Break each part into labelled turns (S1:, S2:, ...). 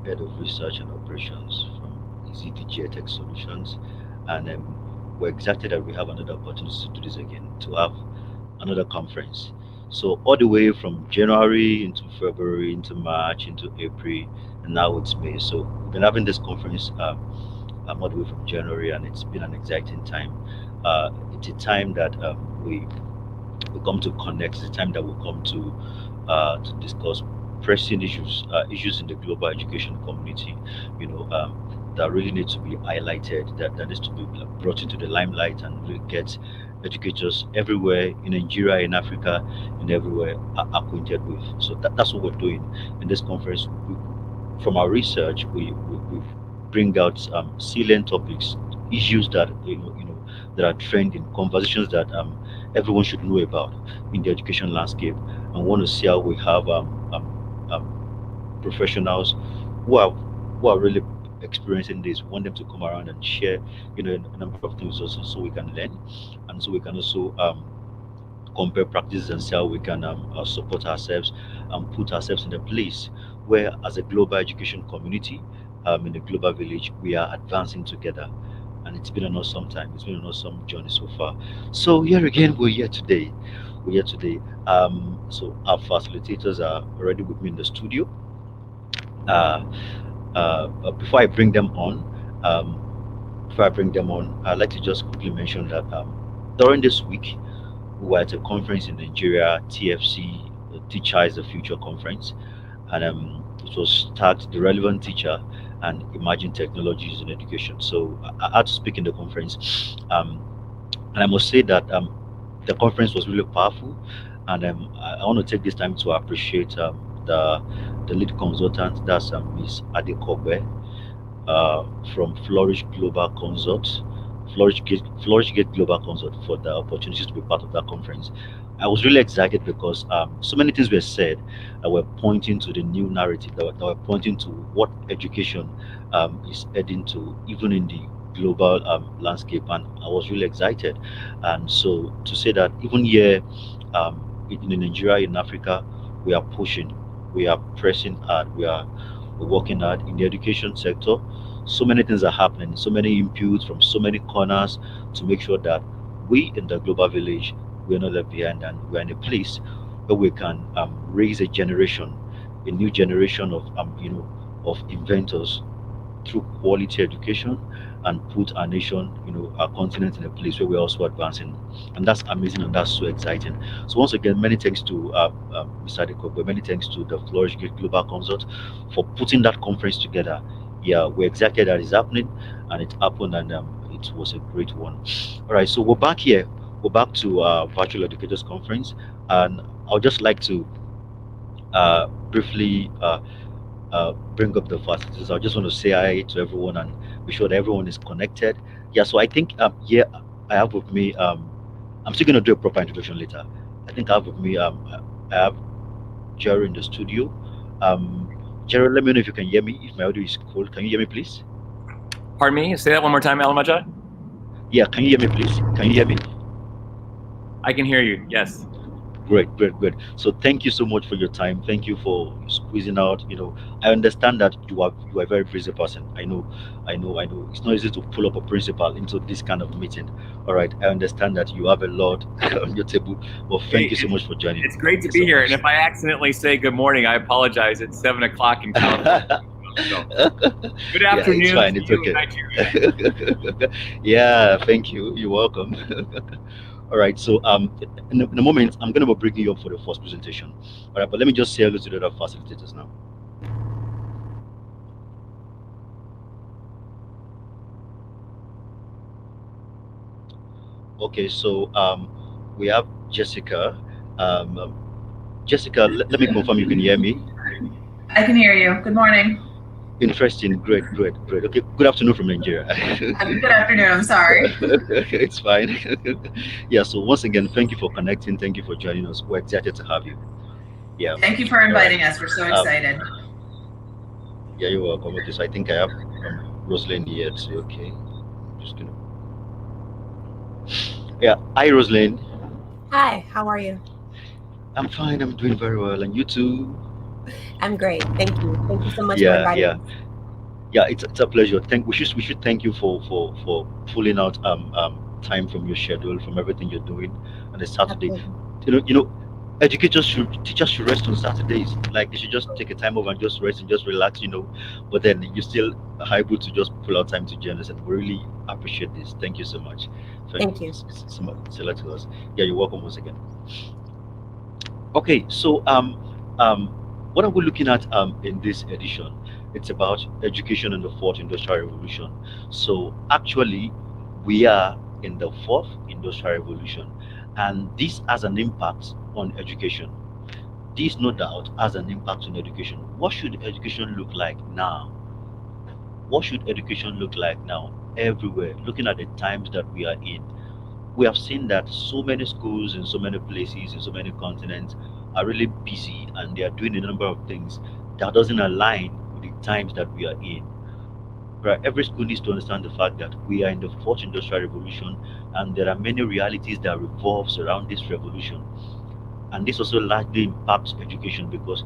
S1: Head of Research and Operations from EAZY-DIGI Tech Solutions. And we're excited that we have another opportunity to do this again, to have another conference. So all the way from January into February, into March, into April, and now it's May. So we've been having this conference all the way from January, and it's been an exciting time. It's a time that we come to connect. It's a time that we come to discuss pressing issues in the global education community. That really need to be highlighted. That needs to be brought into the limelight and really get educators everywhere in Nigeria, in Africa, and everywhere acquainted with. So that's what we're doing in this conference. From our research, we bring out salient topics, issues that that are trending, conversations that everyone should know about in the education landscape, and want to see how we have professionals who are really experiencing this. Want them to come around and share, a number of things also, so we can learn, and so we can also compare practices and see how we can support ourselves and put ourselves in a place where, as a global education community, in the global village, we are advancing together. And it's been an awesome time. It's been an awesome journey so far. So here again, we're here today. We're here today. So our facilitators are already with me in the studio. Uh, but before I bring them on, I'd like to just quickly mention that during this week, we were at a conference in Nigeria, TFC, Teacher is the Future conference, and it was tagged the relevant teacher and emerging technologies in education. So I had to speak in the conference, and I must say that the conference was really powerful, and I want to take this time to appreciate the lead consultant, that's Miss Adekobe, uh, from Flourish Gate Global Consult, for the opportunities to be part of that conference. I was really excited because so many things were said that were pointing to the new narrative, that were pointing to what education is heading to, even in the global landscape. And I was really excited. And so to say that even here in Nigeria, in Africa, we are pushing, we are pressing hard, we're working hard in the education sector. So many things are happening, so many inputs from so many corners to make sure that we in the global village, we're not left behind, and we're in a place where we can raise a new generation of of inventors through quality education, and put our nation, our continent, in a place where we're also advancing. And that's amazing, and that's so exciting. So once again, many thanks to Mr. Adekobe, many thanks to the Flourish Gate Global Consult for putting that conference together. Yeah, we're excited that it's happening, and it happened, and it was a great one. All right, so we're back here. We're back to Virtual Educators Conference, and I'll just like to briefly bring up the facilities. I just want to say hi to everyone and be sure that everyone is connected. Yeah, so I think yeah, I have with me. I'm still going to do a proper introduction later. I think I have with me. I have Jerry in the studio. Um, Jerry, let me know if you can hear me. If my audio is cool, can you hear me, please?
S2: Pardon me? Say that one more time, Alamaja.
S1: Yeah, can you hear me, please? Can you hear me?
S2: I can hear you. Yes.
S1: Great, great, great. So thank you so much for your time. Thank you for squeezing out. I understand that you are a very busy person. I know. It's not easy to pull up a principal into this kind of meeting. All right, I understand that you have a lot on your table. Well, thank you so much for joining.
S2: It's great
S1: Thank
S2: to
S1: you
S2: be
S1: so
S2: here.
S1: much.
S2: And if I accidentally say good morning, I apologize. It's 7 o'clock in California. So, good
S1: Yeah, it's
S2: afternoon
S1: fine.
S2: to
S1: It's
S2: you in
S1: okay.
S2: Nigeria.
S1: Yeah, thank you. You're welcome. All right. So in a moment, I'm going to bring you up for the first presentation. All right, but let me just say hello to the other facilitators now. Okay. So we have Jessica. Jessica, let me confirm you can hear me.
S3: I can hear you. Good morning.
S1: Interesting. Great, great, great. Okay. Good afternoon from Nigeria.
S3: Good afternoon. I'm sorry.
S1: It's fine. Yeah. So once again, thank you for connecting. Thank you for joining us. We're excited to have you. Yeah.
S3: Thank you for
S1: All right.
S3: inviting us. We're so excited.
S1: Yeah, you're welcome. Okay, so I think I have Rosalind here too. Okay, just gonna. Yeah, hi Rosalind.
S4: Hi, how are you?
S1: I'm fine. I'm doing very well, and you too.
S4: I'm great. Thank you. Thank you so much for
S1: Yeah,
S4: inviting
S1: yeah,
S4: us.
S1: yeah. It's a pleasure. We should thank you for pulling out time from your schedule, from everything you're doing on a Saturday.
S4: Absolutely.
S1: You know, teachers should rest on Saturdays. Like they should just take a time off and just rest and just relax. But then you still are able to just pull out time to join us, and we really appreciate this. Thank you so much.
S4: Thank you.
S1: It's a lot to us. Yeah, you're welcome once again. Okay, so what are we looking at in this edition? It's about education in the fourth industrial revolution. So actually, we are in the fourth industrial revolution, and this has an impact on education. This, no doubt, has an impact on education. What should education look like now? What should education look like now? Everywhere, looking at the times that we are in, we have seen that so many schools in so many places in so many continents are really busy, and they are doing a number of things that doesn't align with the times that we are in. Right? Every school needs to understand the fact that we are in the fourth industrial revolution, and there are many realities that revolves around this revolution. And this also largely impacts education, because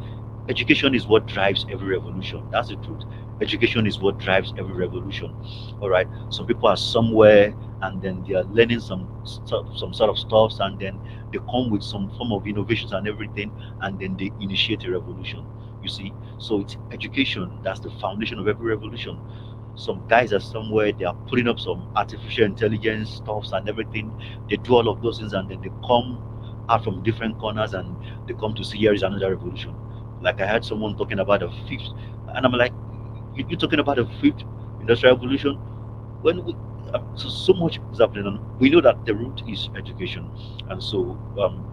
S1: education is what drives every revolution. That's the truth. Education is what drives every revolution. All right. Some people are somewhere, and then they are learning some sort of stuffs, and then they come with some form of innovations and everything, and then they initiate a revolution. You see, so it's education that's the foundation of every revolution. Some guys are somewhere, they are putting up some artificial intelligence stuffs and everything. They do all of those things, and then they come out from different corners, and they come to see here is another revolution. Like I heard someone talking about the fifth, and I'm like, you talking about the fifth industrial revolution? When we so much is happening, and we know that the root is education. And so,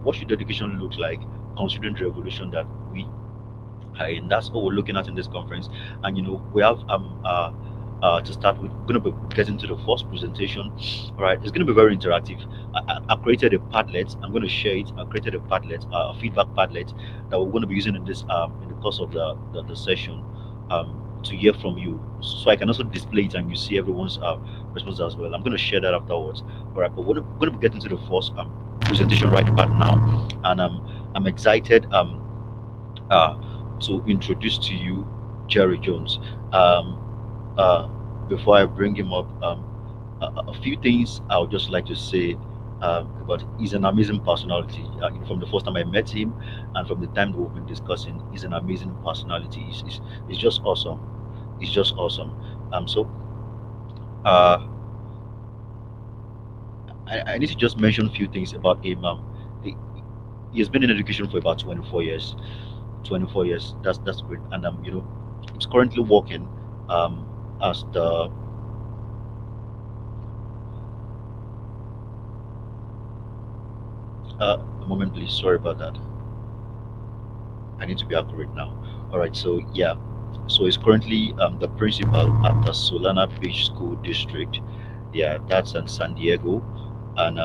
S1: what should education look like considering the revolution that we and that's what we're looking at in this conference. And we have to start with, we're going to be getting to the first presentation. All right, it's going to be very interactive. I created a Padlet. I'm going to share it. I created a Padlet, a feedback Padlet that we're going to be using in this in the course of the session, to hear from you. So I can also display it, and you see everyone's response as well. I'm going to share that afterwards. All right, but we're going to be getting to the first presentation right about now, and I'm excited. Uh, to introduce to you Jerry Jones. Um, uh, Before I bring him up, a few things I would just like to say about. He's an amazing personality. From the first time I met him, and from the time that we've been discussing, he's an amazing personality. He's just awesome. He's just awesome. So uh, I need to just mention a few things about him. He, he has been in education for about 24 years. 24 years. That's great. And he's currently working um, as the a moment, please. Sorry about that. I need to be accurate now. All right. So yeah. So he's currently the principal at the Solana Beach School District. Yeah, that's in San Diego, and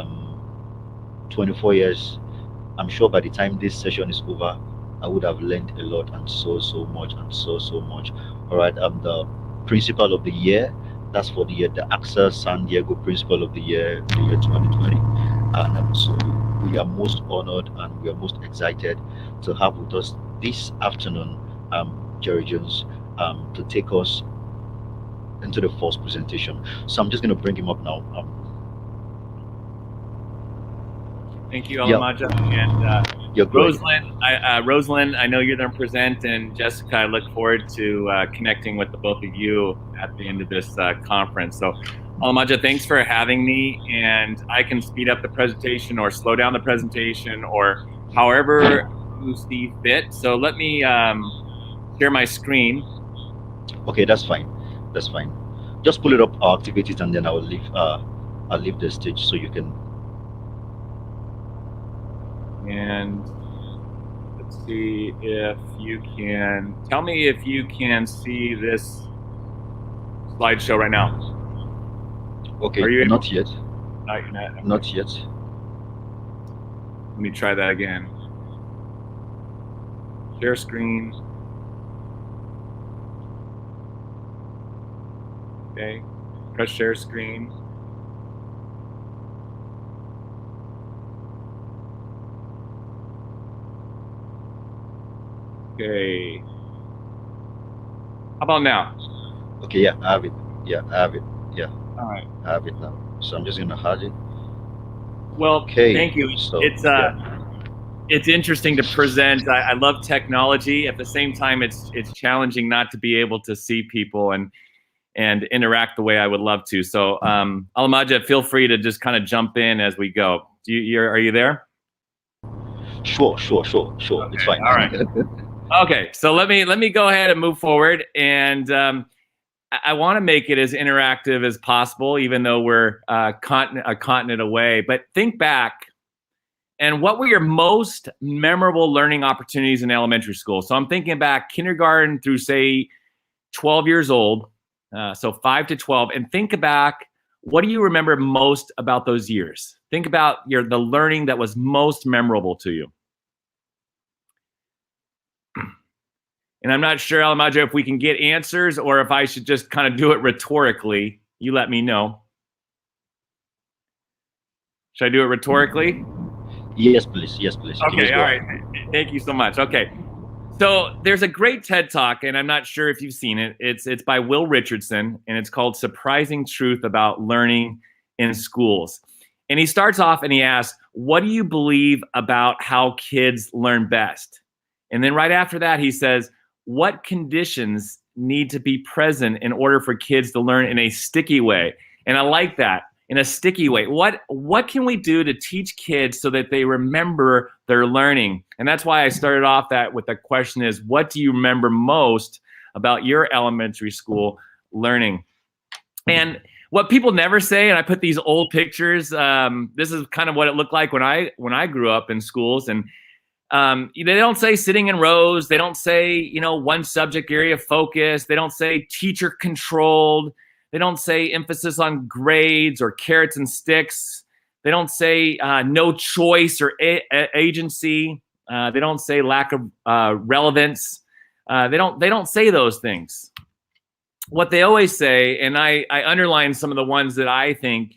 S1: 24 years. I'm sure by the time this session is over, I would have learned a lot, and so much, and so much. All right, I'm the principal of the year. That's for the year, the AXA San Diego Principal of the year 2020. And so we are most honored, and we are most excited to have with us this afternoon, Jerry Jones, to take us into the first presentation. So I'm just going to bring him up now.
S2: Thank you,
S1: Yeah,
S2: Alamaja. And
S1: you're great.
S2: Rosalind, I know you're going to present, and Jessica, I look forward to connecting with the both of you at the end of this conference. So, Alamaja, thanks for having me, and I can speed up the presentation or slow down the presentation or however you see fit. So let me share my screen.
S1: Okay, that's fine. That's fine. Just pull it up, our activities, and then I'll leave the stage so you can.
S2: And let's see if you can tell me if you can see this slideshow right now.
S1: Okay,
S2: Are you able?
S1: not yet. Not yet.
S2: Let me try that again. Share screen. Okay, press share screen. Okay. How about now?
S1: Okay, yeah, I have it. Yeah, I have it. Yeah,
S2: All right.
S1: I have it now. So I'm just gonna add it.
S2: Well,
S1: Okay,
S2: thank you.
S1: so
S2: It's
S1: yeah,
S2: it's interesting to present. I love technology. At the same time, it's challenging not to be able to see people and interact the way I would love to. So, Alamaja, feel free to just kind of jump in as we go. Are you there?
S1: sure. It's
S2: Okay.
S1: fine.
S2: All right. Okay. So let me go ahead and move forward, and I want to make it as interactive as possible, even though we're a continent away. But think back, and what were your most memorable learning opportunities in elementary school? So I'm thinking back kindergarten through, say, 12 years old, so 5 to 12, and think back, what do you remember most about those years? Think about the learning that was most memorable to you. And I'm not sure, Alamajo, if we can get answers or if I should just kind of do it rhetorically. You let me know. Should I do it rhetorically?
S1: Yes, please. Yes, please. You can
S2: Okay,
S1: just
S2: all
S1: go
S2: right.
S1: ahead.
S2: Thank you so much. Okay. So there's a great TED Talk, and I'm not sure if you've seen it. It's by Will Richardson, and it's called Surprising Truth About Learning in Schools. And he starts off and he asks, what do you believe about how kids learn best? And then right after that, he says, what conditions need to be present in order for kids to learn in a sticky way? And I like that, in a sticky way. What can we do to teach kids so that they remember their learning? And that's why I started off that with the question is, what do you remember most about your elementary school learning? And what people never say, and I put these old pictures, this is kind of what it looked like when I grew up in schools. And they don't say sitting in rows. They don't say, one subject area focus. They don't say teacher controlled. They don't say emphasis on grades or carrots and sticks. They don't say no choice or agency. They don't say lack of relevance. They don't say those things. What they always say, and I underline some of the ones that I think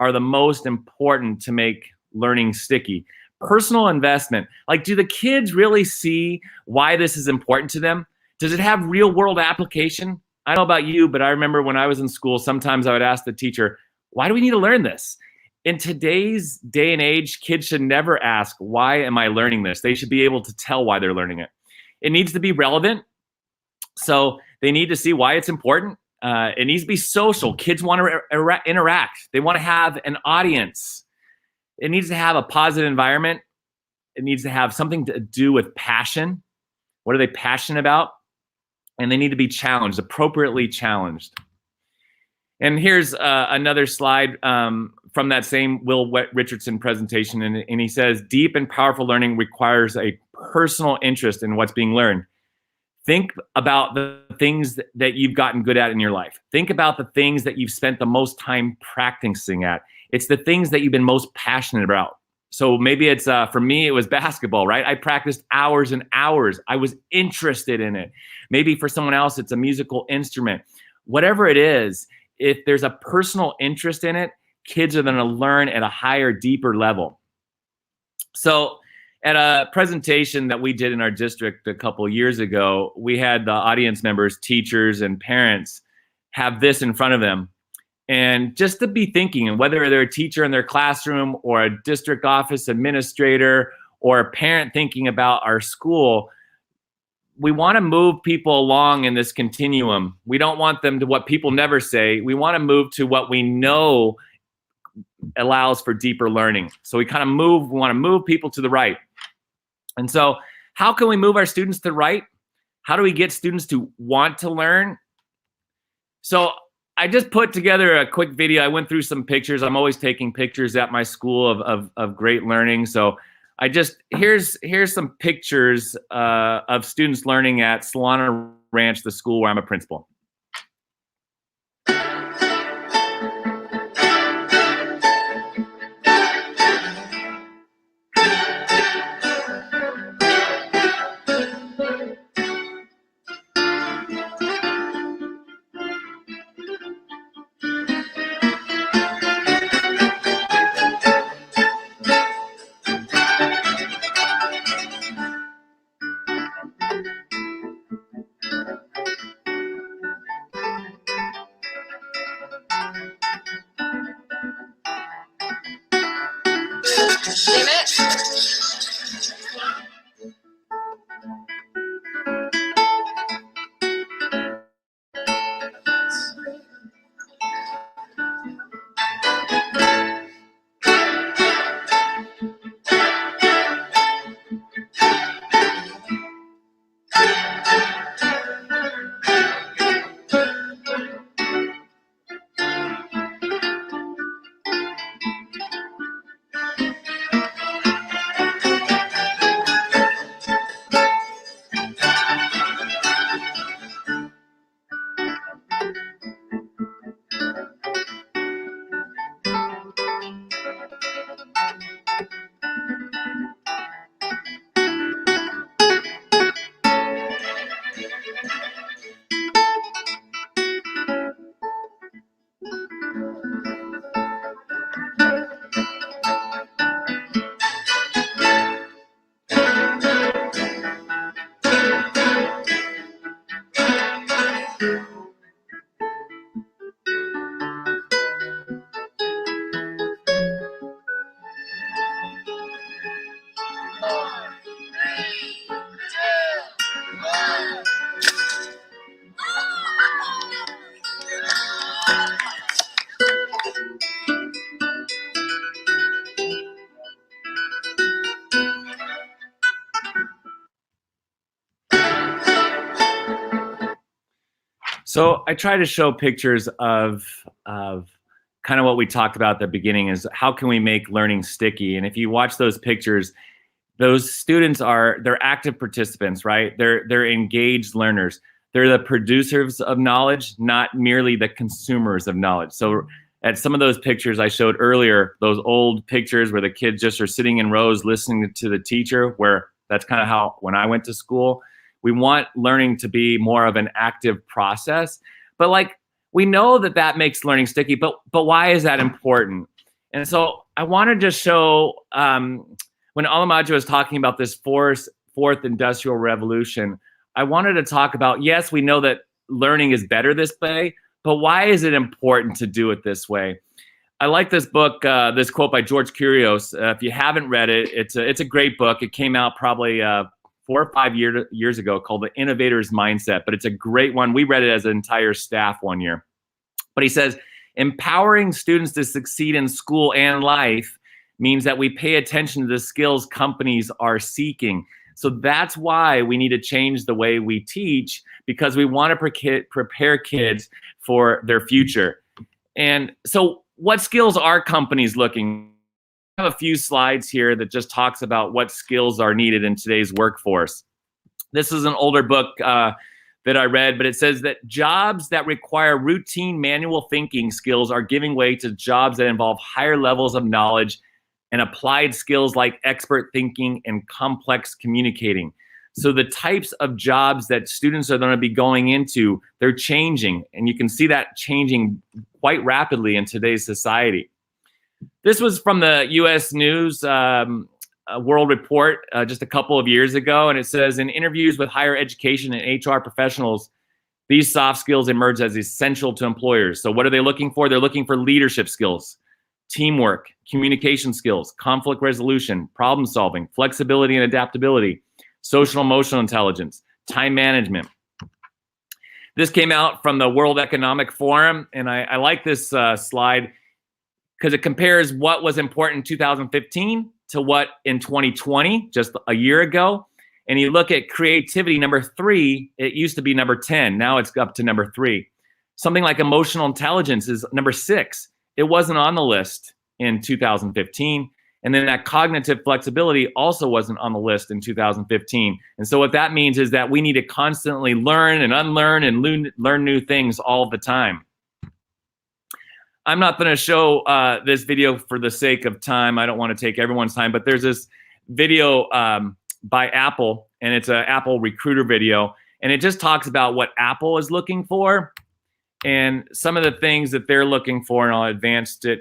S2: are the most important to make learning sticky. Personal investment. Like, do the kids really see why this is important to them? Does it have real world application? I don't know about you, but I remember when I was in school, sometimes I would ask the teacher, why do we need to learn this? In today's day and age, kids should never ask, why am I learning this? They should be able to tell why they're learning it. It needs to be relevant. So they need to see why it's important. It needs to be social. Kids want to interact. They want to have an audience. It needs to have a positive environment. It needs to have something to do with passion. What are they passionate about? And they need to be challenged, appropriately challenged. And here's another slide from that same Will Richardson presentation. And he says, deep and powerful learning requires a personal interest in what's being learned. Think about the things that you've gotten good at in your life. Think about the things that you've spent the most time practicing at. It's the things that you've been most passionate about. So maybe it's, for me, it was basketball, right? I practiced hours and hours. I was interested in it. Maybe for someone else, it's a musical instrument. Whatever it is, if there's a personal interest in it, kids are going to learn at a higher, deeper level. So at a presentation that we did in our district a couple of years ago, we had the audience members, teachers, and parents have this in front of them. And just to be thinking, and whether they're a teacher in their classroom or a district office administrator or a parent thinking about our school, we want to move people along in this continuum. We don't want them to what people never say. We want to move to what we know allows for deeper learning. So we want to move people to the right. And so how can we move our students to the right? How do we get students to want to learn? So I just put together a quick video. I went through some pictures. I'm always taking pictures at my school of great learning. So here's some pictures of students learning at Solana Ranch, the school where I'm a principal.
S5: Name it.
S2: So I try to show pictures of kind of what we talked about at the beginning is how can we make learning sticky? And if you watch those pictures, those students they're active participants, right? They're engaged learners. They're the producers of knowledge, not merely the consumers of knowledge. So at some of those pictures I showed earlier, those old pictures where the kids just are sitting in rows listening to the teacher, where that's kind of how when I went to school. We want learning to be more of an active process, but like we know that makes learning sticky, but why is that important? And so I want to just show when Alamajo was talking about this fourth industrial revolution, I wanted to talk about, yes, we know that learning is better this way, but why is it important to do it this way? I like this book, this quote by George Kurios. If you haven't read it, it's a great book. It came out probably 4 or 5 years ago, called The Innovator's Mindset, but it's a great one. We read it as an entire staff one year. But he says, empowering students to succeed in school and life means that we pay attention to the skills companies are seeking. So that's why we need to change the way we teach, because we want to prepare kids for their future. And so what skills are companies looking? I have a few slides here that just talks about what skills are needed in today's workforce. This is an older book that I read, but it says that jobs that require routine manual thinking skills are giving way to jobs that involve higher levels of knowledge and applied skills like expert thinking and complex communicating. So the types of jobs that students are going to be going into, they're changing, and you can see that changing quite rapidly in today's society. This was from the U.S. News World Report just a couple of years ago, and it says, in interviews with higher education and HR professionals, these soft skills emerge as essential to employers. So what are they looking for? They're looking for leadership skills, teamwork, communication skills, conflict resolution, problem solving, flexibility and adaptability, social emotional intelligence, time management. This came out from the World Economic Forum, and I like this slide because it compares what was important in 2015 to what in 2020, just a year ago. And you look at creativity, number 3, it used to be number 10. Now it's up to number 3. Something like emotional intelligence is number 6. It wasn't on the list in 2015. And then that cognitive flexibility also wasn't on the list in 2015. And so what that means is that we need to constantly learn and unlearn and learn new things all the time. I'm not going to show this video for the sake of time. I don't want to take everyone's time, but there's this video by Apple, and it's an Apple recruiter video, and it just talks about what Apple is looking for and some of the things that they're looking for, and I'll advance it.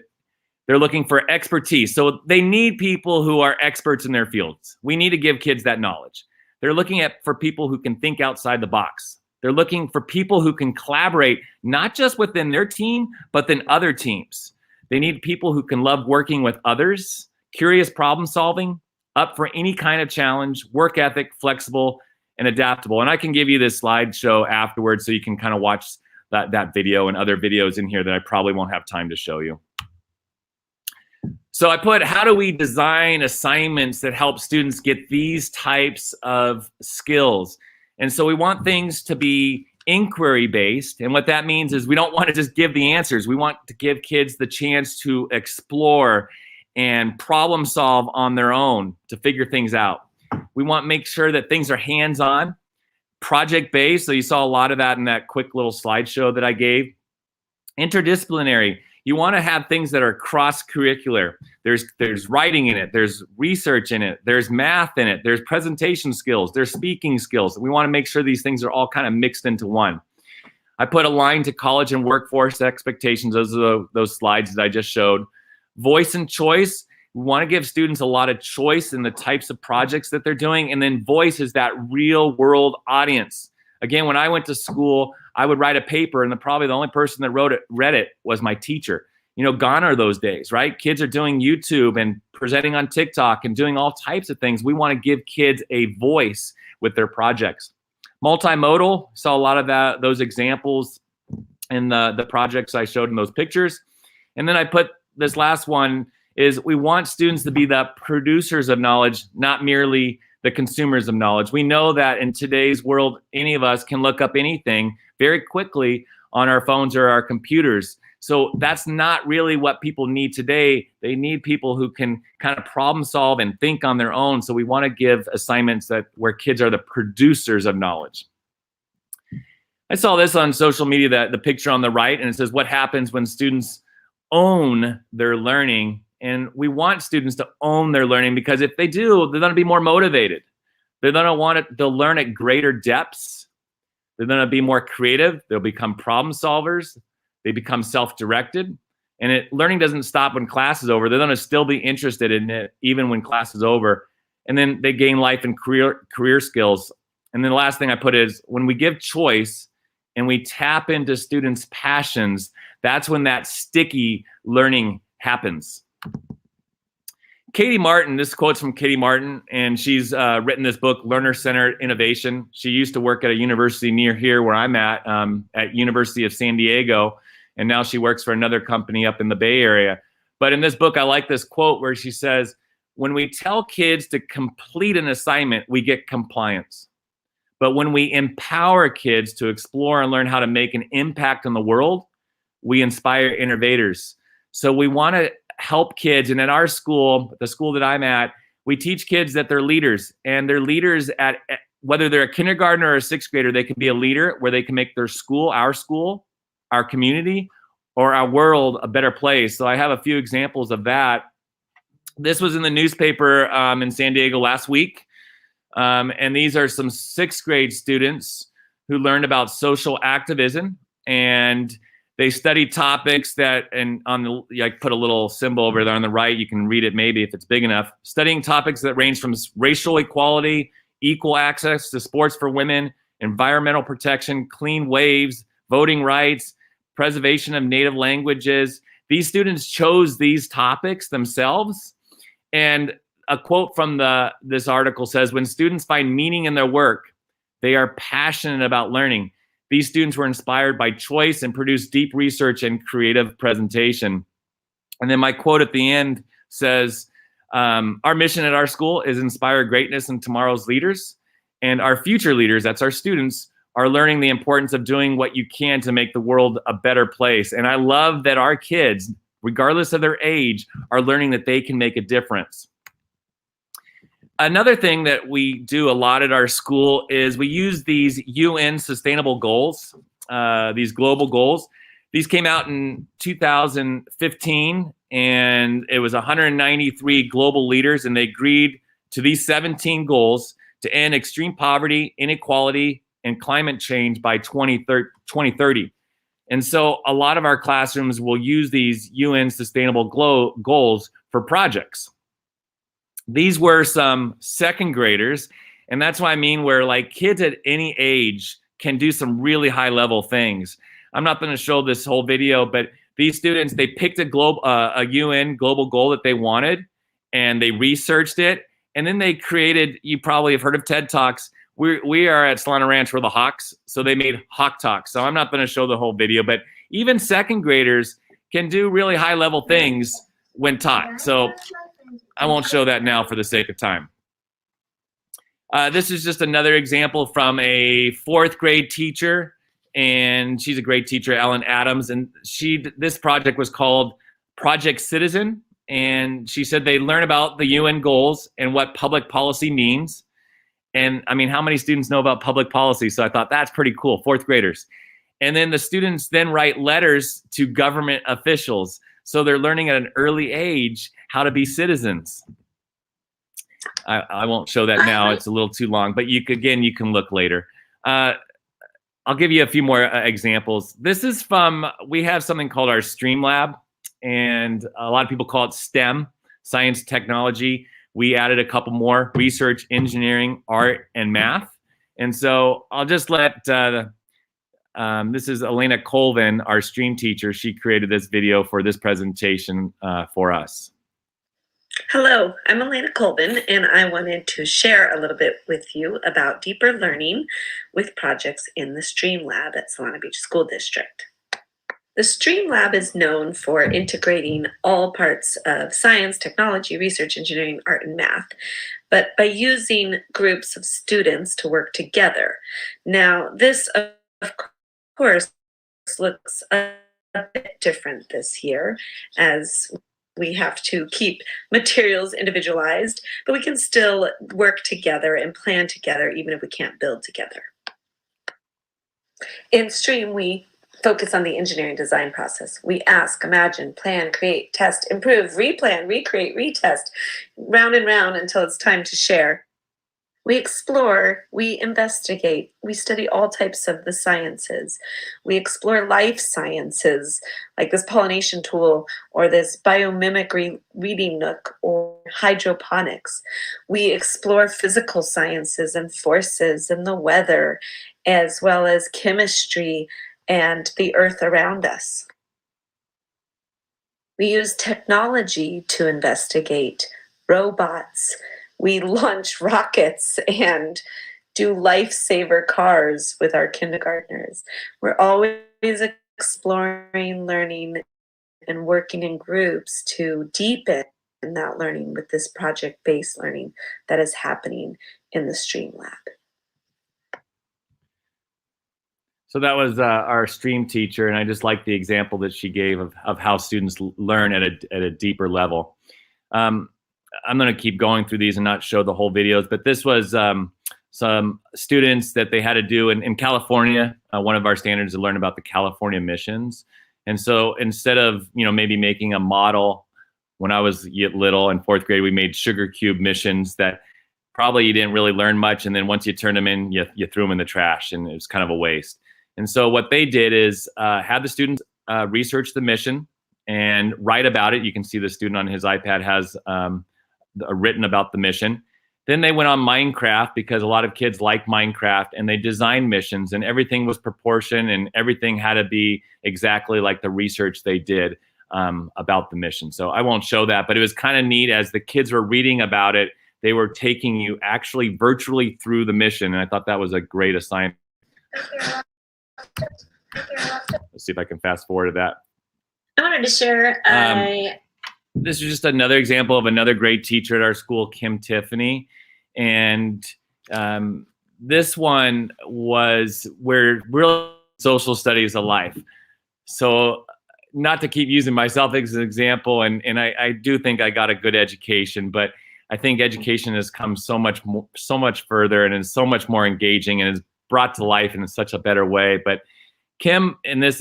S2: They're looking for expertise. So they need people who are experts in their fields. We need to give kids that knowledge. They're looking for people who can think outside the box. They're looking for people who can collaborate, not just within their team, but then other teams. They need people who can love working with others, curious problem solving, up for any kind of challenge, work ethic, flexible, and adaptable. And I can give you this slideshow afterwards so you can kind of watch that video and other videos in here that I probably won't have time to show you. So I put, how do we design assignments that help students get these types of skills? And so we want things to be inquiry-based. And what that means is we don't want to just give the answers. We want to give kids the chance to explore and problem solve on their own to figure things out. We want to make sure that things are hands-on, project-based. So you saw a lot of that in that quick little slideshow that I gave. Interdisciplinary. You want to have things that are cross-curricular. There's writing in it. There's research in it. There's math in it. There's presentation skills. There's speaking skills. We want to make sure these things are all kind of mixed into one. I put aligned to college and workforce expectations. Those are those slides that I just showed. Voice and choice. We want to give students a lot of choice in the types of projects that they're doing. And then voice is that real world audience. Again, when I went to school, I would write a paper, and probably the only person that read it was my teacher. You know, gone are those days, right? Kids are doing YouTube and presenting on TikTok and doing all types of things. We want to give kids a voice with their projects. Multimodal, saw a lot of those examples in the projects I showed in those pictures. And then I put this last one is we want students to be the producers of knowledge, not merely the consumers of knowledge. We know that in today's world, any of us can look up anything very quickly on our phones or our computers. So that's not really what people need today. They need people who can kind of problem solve and think on their own. So we want to give assignments where kids are the producers of knowledge. I saw this on social media, the picture on the right, and it says, what happens when students own their learning? And we want students to own their learning, because if they do, they're going to be more motivated. They're going to want it. They'll learn at greater depths. They're going to be more creative. They'll become problem solvers. They become self-directed. And learning doesn't stop when class is over. They're going to still be interested in it even when class is over. And then they gain life and career skills. And then the last thing I put is, when we give choice and we tap into students' passions, that's when that sticky learning happens. Katie Martin, this quote's from Katie Martin, and she's written this book, Learner-Centered Innovation. She used to work at a university near here where I'm at University of San Diego, and now she works for another company up in the Bay Area. But in this book, I like this quote where she says, when we tell kids to complete an assignment, we get compliance. But when we empower kids to explore and learn how to make an impact on the world, we inspire innovators. So we want to help kids. And at our school, the school that I'm at, we teach kids that they're leaders. And they're leaders at whether they're a kindergartner or a sixth grader, they can be a leader where they can make their school, our community, or our world a better place. So I have a few examples of that. This was in the newspaper in San Diego last week. And these are some sixth grade students who learned about social activism, and they studied topics that, and on the, I put a little symbol over there on the right, you can read it maybe if it's big enough, studying topics that range from racial equality, equal access to sports for women, environmental protection, clean waves, voting rights, preservation of native languages. These students chose these topics themselves. And a quote from this article says, when students find meaning in their work, they are passionate about learning. These students were inspired by choice and produced deep research and creative presentation. And then my quote at the end says, our mission at our school is inspire greatness in tomorrow's leaders, and our future leaders, that's our students, are learning the importance of doing what you can to make the world a better place. And I love that our kids, regardless of their age, are learning that they can make a difference. Another thing that we do a lot at our school is we use these UN sustainable goals, these global goals. These came out in 2015, and it was 193 global leaders, and they agreed to these 17 goals to end extreme poverty, inequality, and climate change by 2030. And so a lot of our classrooms will use these UN sustainable goals for projects. These were some second graders, and that's what I mean, where like kids at any age can do some really high level things. I'm not going to show this whole video, but these students, they picked a UN global goal that they wanted, and they researched it, and then they created, you probably have heard of TED Talks. We are at Solana Ranch, we're the Hawks, so they made Hawk Talks. So I'm not going to show the whole video, but even second graders can do really high level things when taught. So I won't show that now for the sake of time. This is just another example from a 4th grade teacher, and she's a great teacher, Ellen Adams, and this project was called Project Citizen, and she said they learn about the UN goals and what public policy means. And I mean, how many students know about public policy? So I thought that's pretty cool, 4th graders. And then the students then write letters to government officials. So they're learning at an early age how to be citizens. I won't show that now, it's a little too long, but you can look later. I'll give you a few more examples. This is we have something called our Stream Lab, and a lot of people call it STEM, science, technology. We added a couple more: research, engineering, art, and math. And so I'll just let, this is Elena Colvin, our stream teacher. She created this video for this presentation for us.
S5: Hello, I'm Elena Colvin, and I wanted to share a little bit with you about deeper learning with projects in the Stream Lab at Solana Beach School District. The Stream Lab is known for integrating all parts of science, technology, research, engineering, art, and math, but by using groups of students to work together. Now, this, of course, looks a bit different this year, as we have to keep materials individualized, but we can still work together and plan together even if we can't build together. In Stream, we focus on the engineering design process. We ask, imagine, plan, create, test, improve, replan, recreate, retest, round and round until it's time to share. We explore, we investigate, we study all types of the sciences. We explore life sciences, like this pollination tool, or this biomimicry reading nook, or hydroponics. We explore physical sciences and forces and the weather, as well as chemistry and the earth around us. We use technology to investigate robots. We launch rockets and do lifesaver cars with our kindergartners. We're always exploring, learning, and working in groups to deepen that learning with this project-based learning that is happening in the Stream Lab.
S2: So that was our stream teacher, and I just like the example that she gave of how students learn at a deeper level. I'm going to keep going through these and not show the whole videos, but this was some students that they had to do in California. One of our standards to learn about the California missions. And so instead of, maybe making a model, when I was little in 4th grade, we made sugar cube missions that probably you didn't really learn much. And then once you turned them in, you threw them in the trash, and it was kind of a waste. And so what they did is have the students research the mission and write about it. You can see the student on his iPad has written about the mission. Then they went on Minecraft, because a lot of kids like Minecraft, and they designed missions, and everything was proportioned, and everything had to be exactly like the research they did about the mission. So I won't show that, but it was kind of neat. As the kids were reading about it, they were taking you actually virtually through the mission, and I thought that was a great assignment. Let's see if I can fast forward to that.
S5: I wanted to share,
S2: this is just another example of another great teacher at our school, Kim Tiffany. And this one was where real social studies of life. So not to keep using myself as an example, and I do think I got a good education, but I think education has come so much further, and is so much more engaging, and is brought to life in such a better way. But Kim, in this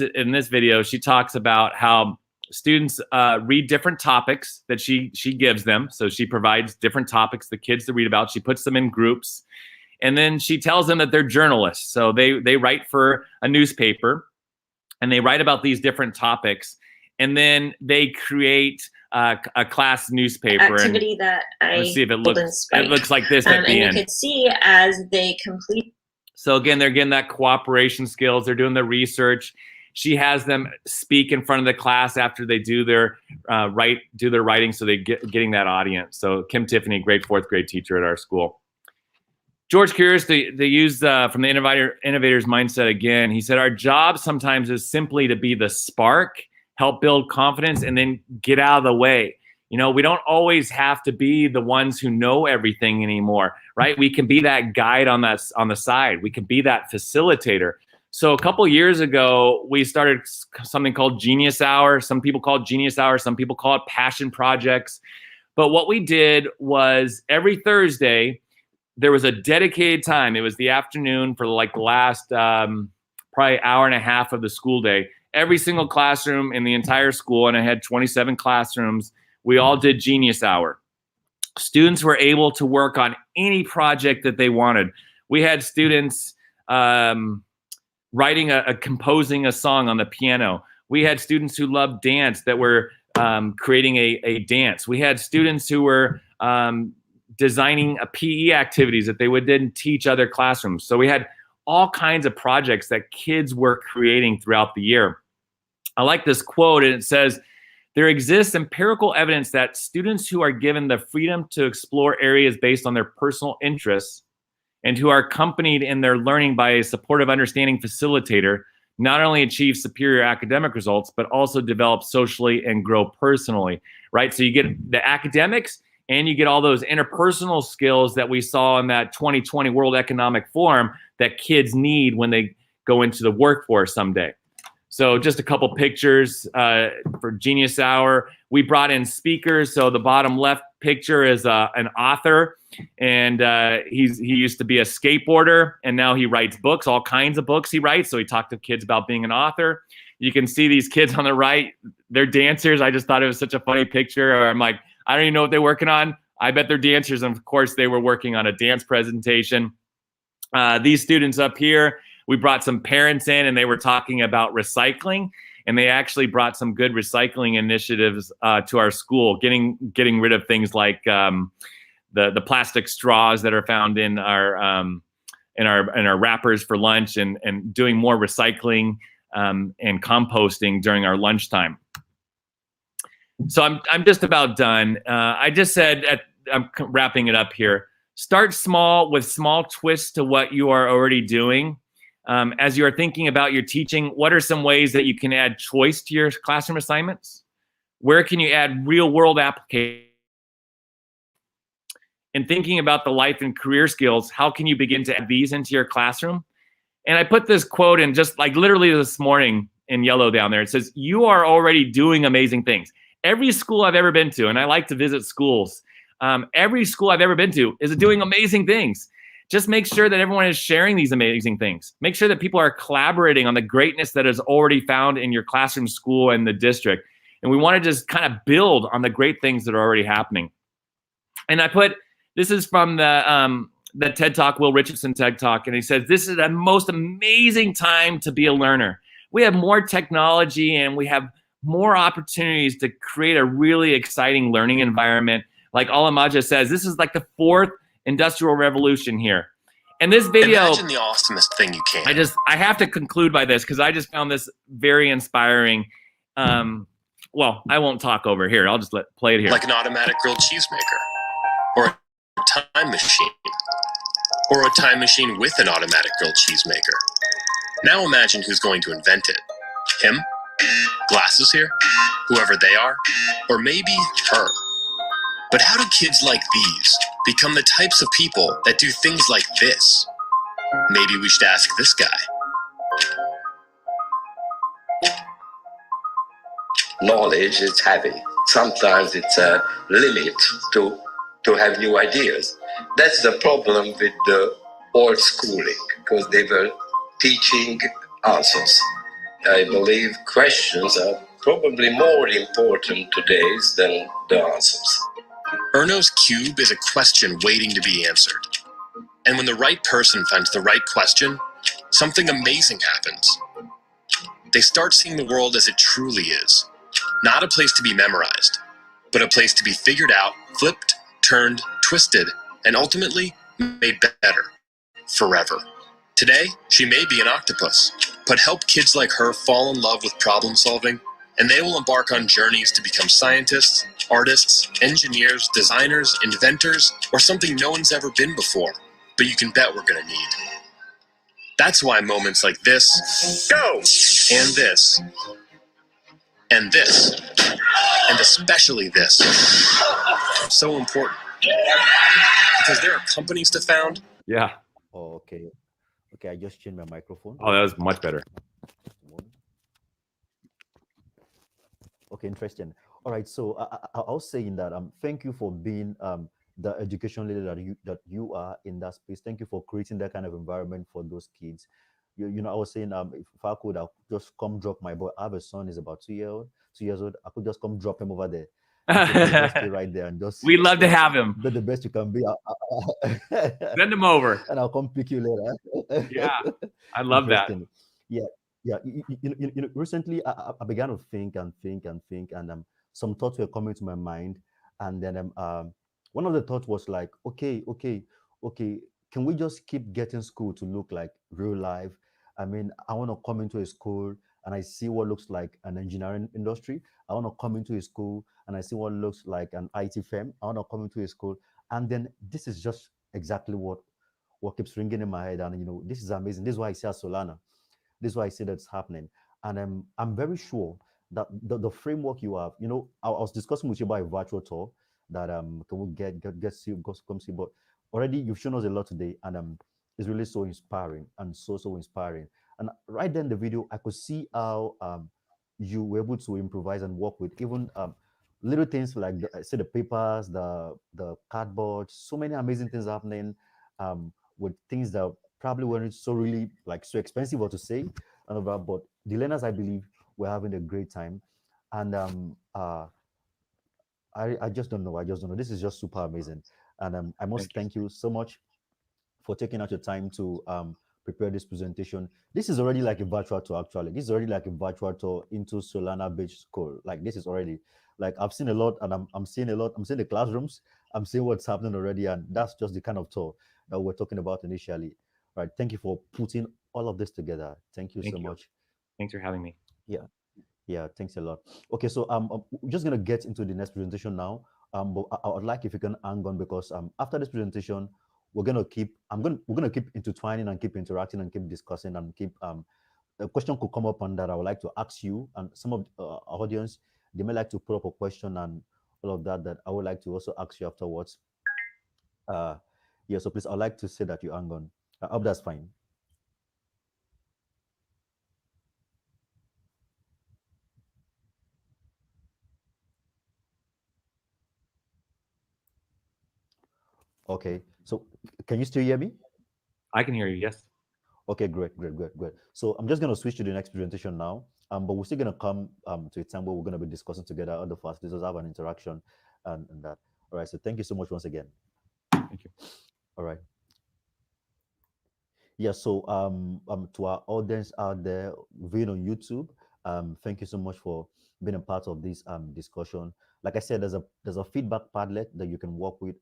S2: video, she talks about how students read different topics that she gives them. So she provides different topics the kids to read about. She puts them in groups, and then she tells them that they're journalists. So they write for a newspaper, and they write about these different topics, and then they create a class newspaper
S5: activity that
S2: let's see if it looks like this at the end.
S5: You could see as they complete.
S2: So again, they're getting that cooperation skills. They're doing the research. She has them speak in front of the class after they do their writing, so they getting that audience. So Kim Tiffany, great fourth grade teacher at our school. George Curious, they use from the innovator's mindset again. He said, our job sometimes is simply to be the spark, help build confidence, and then get out of the way. You know, we don't always have to be the ones who know everything anymore, right? We can be that guide on the side. We can be that facilitator. So a couple years ago, we started something called Genius Hour. Some people call it Genius Hour. Some people call it Passion Projects. But what we did was every Thursday, there was a dedicated time. It was the afternoon for like the last probably hour and a half of the school day. Every single classroom in the entire school, and I had 27 classrooms, we all did Genius Hour. Students were able to work on any project that they wanted. We had students composing a song on the piano. We had students who loved dance that were creating a dance. We had students who were designing PE activities that they would then teach other classrooms. So we had all kinds of projects that kids were creating throughout the year. I like this quote, and it says, there exists empirical evidence that students who are given the freedom to explore areas based on their personal interests and who are accompanied in their learning by a supportive, understanding facilitator not only achieve superior academic results, but also develop socially and grow personally, right? So you get the academics, and you get all those interpersonal skills that we saw in that 2020 World Economic Forum that kids need when they go into the workforce someday. So just a couple pictures for Genius Hour. We brought in speakers. So the bottom left picture is an author, and he used to be a skateboarder, and now he writes books, all kinds of books he writes. So he talked to kids about being an author. You can see these kids on the right, they're dancers. I just thought it was such a funny picture. I'm like, I don't even know what they're working on. I bet they're dancers. And of course, they were working on a dance presentation. These students up here, we brought some parents in, and they were talking about recycling. And they actually brought some good recycling initiatives to our school, getting rid of things like the plastic straws that are found in our wrappers for lunch, and doing more recycling and composting during our lunchtime. So I'm just about done. I just said, I'm wrapping it up here. Start small with small twists to what you are already doing. As you are thinking about your teaching, what are some ways that you can add choice to your classroom assignments? Where can you add real world application? And thinking about the life and career skills, how can you begin to add these into your classroom? And I put this quote in just like literally this morning in yellow down there. It says, you are already doing amazing things. Every school I've ever been to, and I like to visit schools, every school I've ever been to is doing amazing things. Just make sure that everyone is sharing these amazing things. Make sure that people are collaborating on the greatness that is already found in your classroom, school, and the district. And we want to just kind of build on the great things that are already happening. And I put, this is from the TED Talk, Will Richardson TED Talk, and he says, this is the most amazing time to be a learner. We have more technology, and we have more opportunities to create a really exciting learning environment. Like Alamaja says, this is like the fourth industrial revolution here. And this video,
S6: imagine the awesomest thing you can.
S2: I have to conclude by this because I just found this very inspiring. Well, I won't talk over here. I'll just play it here.
S6: Like an automatic grilled cheesemaker, or a time machine, or a time machine with an automatic grilled cheesemaker. Now imagine who's going to invent it. Him? Glasses here? Whoever they are? Or maybe her? But how do kids like these become the types of people that do things like this? Maybe we should ask this guy.
S7: Knowledge is heavy. Sometimes it's a limit to have new ideas. That's the problem with the old schooling, because they were teaching answers. I believe questions are probably more important today than the answers.
S6: Erno's cube is a question waiting to be answered. And when the right person finds the right question, something amazing happens. They start seeing the world as it truly is. Not a place to be memorized, but a place to be figured out, flipped, turned, twisted, and ultimately made better forever. Today, she may be an octopus, but help kids like her fall in love with problem solving, and they will embark on journeys to become scientists, artists, engineers, designers, inventors, or something no one's ever been before. But you can bet we're going to need. That's why moments like this, go, and this, and this, and especially this, are so important. Because there are companies to found.
S2: Yeah.
S1: Oh, okay. Okay, I just changed my microphone.
S2: Oh, that was much better.
S1: Okay, interesting. All right, so I was saying that thank you for being the education leader that you are in that space. Thank you for creating that kind of environment for those kids. I was saying if I could, I could just come drop my boy. I have a son, is about 2 years old. I could just come drop him over there. And so just stay right there and just
S2: We'd love to have him.
S1: be the best you can be.
S2: Send him over.
S1: And I'll come pick you later.
S2: Yeah, I love that.
S1: Interesting. Yeah, yeah. Recently I began to think and think and think, and some thoughts were coming to my mind, and then one of the thoughts was like, okay, can we just keep getting school to look like real life? I mean, I want to come into a school and I see what looks like an engineering industry. I want to come into a school and I see what looks like an IT firm. I want to come into a school, and then this is just exactly what keeps ringing in my head. And this is amazing. This is why I say Solana. This is why I say that's happening. And I'm very sure that the framework you have, I was discussing with you about a virtual tour that can we get see, go, come see. But already you've shown us a lot today, and it's really so inspiring and so inspiring. And right then in the video, I could see how you were able to improvise and work with even little things like say the papers, the cardboard, so many amazing things happening with things that probably weren't so really like so expensive or to say and all that. But the learners, I believe, were having a great time. And I just don't know. I just don't know. This is just super amazing. And I must thank you so much for taking out your time to prepare this presentation. This is already like a virtual tour, actually. This is already like a virtual tour into Solana Beach School. Like this is already like I've seen a lot, and I'm seeing a lot. I'm seeing the classrooms. I'm seeing what's happening already, and that's just the kind of tour that we're talking about initially. Right. Thank you for putting all of this together. Thank you so much.
S2: Thanks for having me.
S1: Yeah. Yeah, thanks a lot. Okay, so we're just gonna get into the next presentation now. But I would like if you can hang on, because after this presentation, we're gonna keep intertwining and keep interacting and keep discussing and keep a question could come up on that I would like to ask you, and some of our audience, they may like to put up a question and all of that I would like to also ask you afterwards. Yeah, so please, I'd like to say that you hang on. I hope that's fine. Okay, so can you still hear me?
S2: I can hear you. Yes.
S1: Okay, great. So I'm just going to switch to the next presentation now. But we're still going to come to a time where we're going to be discussing together on the facilitators, have an interaction and that. All right. So thank you so much once again.
S2: Thank you.
S1: All right. Yeah. So to our audience out there viewing on YouTube, thank you so much for being a part of this discussion. Like I said, there's a feedback padlet that you can work with.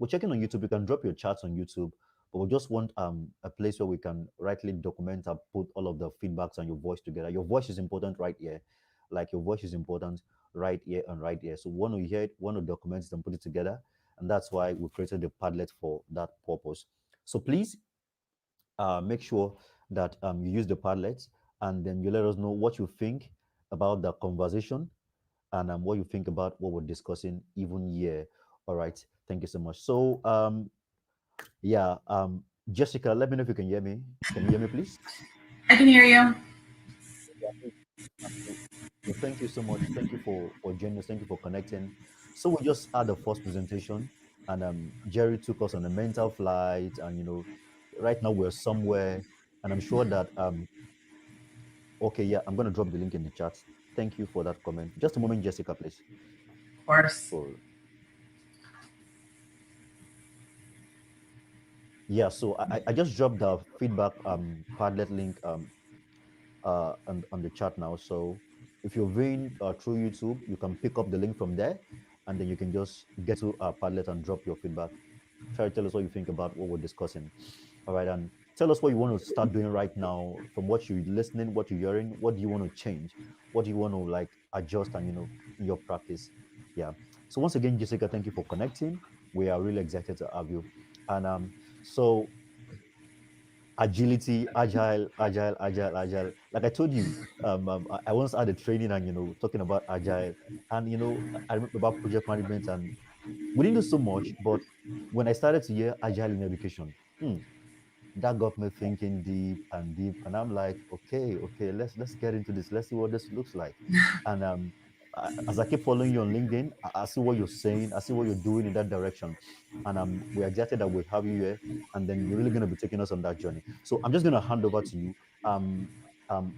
S1: We're checking on YouTube. You can drop your chats on YouTube, but we just want a place where we can rightly document and put all of the feedbacks and your voice together. Your voice is important right here. Like your voice is important right here and right here. So one to hear it, one to document it and put it together. And that's why we created the Padlet for that purpose. So please make sure that you use the Padlet, and then you let us know what you think about the conversation, and what you think about what we're discussing even here. All right. Thank you so much. So yeah, Jessica, let me know if you can hear me. Can you hear me, please?
S3: I can hear you.
S1: So thank you so much. Thank you for joining us. Thank you for connecting. So we just had the first presentation, and Jerry took us on a mental flight, and right now we're somewhere, and I'm sure that okay, yeah, I'm gonna drop the link in the chat. Thank you for that comment. Just a moment, Jessica, please.
S3: Of course.
S1: Cool. Yeah, so I just dropped the feedback Padlet link on the chat now. So if you're viewing through YouTube, you can pick up the link from there, and then you can just get to Padlet and drop your feedback. Try to tell us what you think about what we're discussing. All right, and tell us what you want to start doing right now from what you're listening, what you're hearing. What do you want to change? What do you want to like adjust and in your practice? Yeah. So once again, Jessica, thank you for connecting. We are really excited to have you. And so agility, agile. Like I told you, I once had a training and talking about agile, and I remember about project management, and we didn't do so much, but when I started to hear agile in education, that got me thinking deep, and I'm like, okay, let's get into this. Let's see what this looks like. And as I keep following you on LinkedIn, I see what you're saying, I see what you're doing in that direction, and we're excited that we have you here, and then you're really going to be taking us on that journey. So I'm just going to hand over to you. Um, um,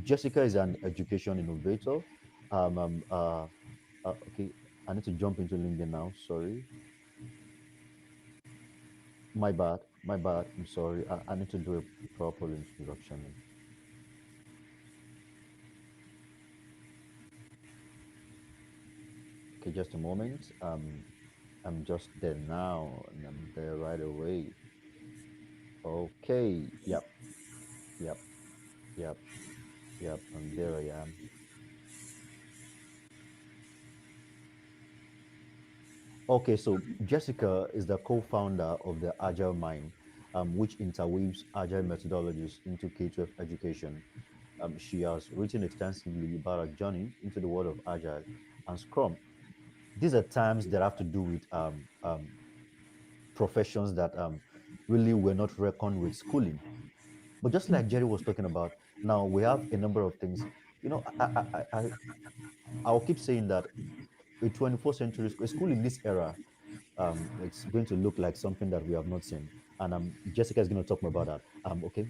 S1: Jessica is an education innovator. Um, um, uh, okay, I need to jump into LinkedIn now. Sorry. My bad. I'm sorry. I need to do a proper introduction. Okay, just a moment. I'm just there now, and I'm there right away. Okay. Yep. Yep. Yep. Yep. And there I am. Okay, so Jessica is the co-founder of the Agile Mind, which interweaves agile methodologies into K-12 education. She has written extensively about her journey into the world of Agile and Scrum. These are terms that have to do with professions that really were not reckoned with schooling. But just like Jerry was talking about, now we have a number of things. I'll keep saying that a 21st century school in this era, it's going to look like something that we have not seen. And Jessica is going to talk more about that. Okay.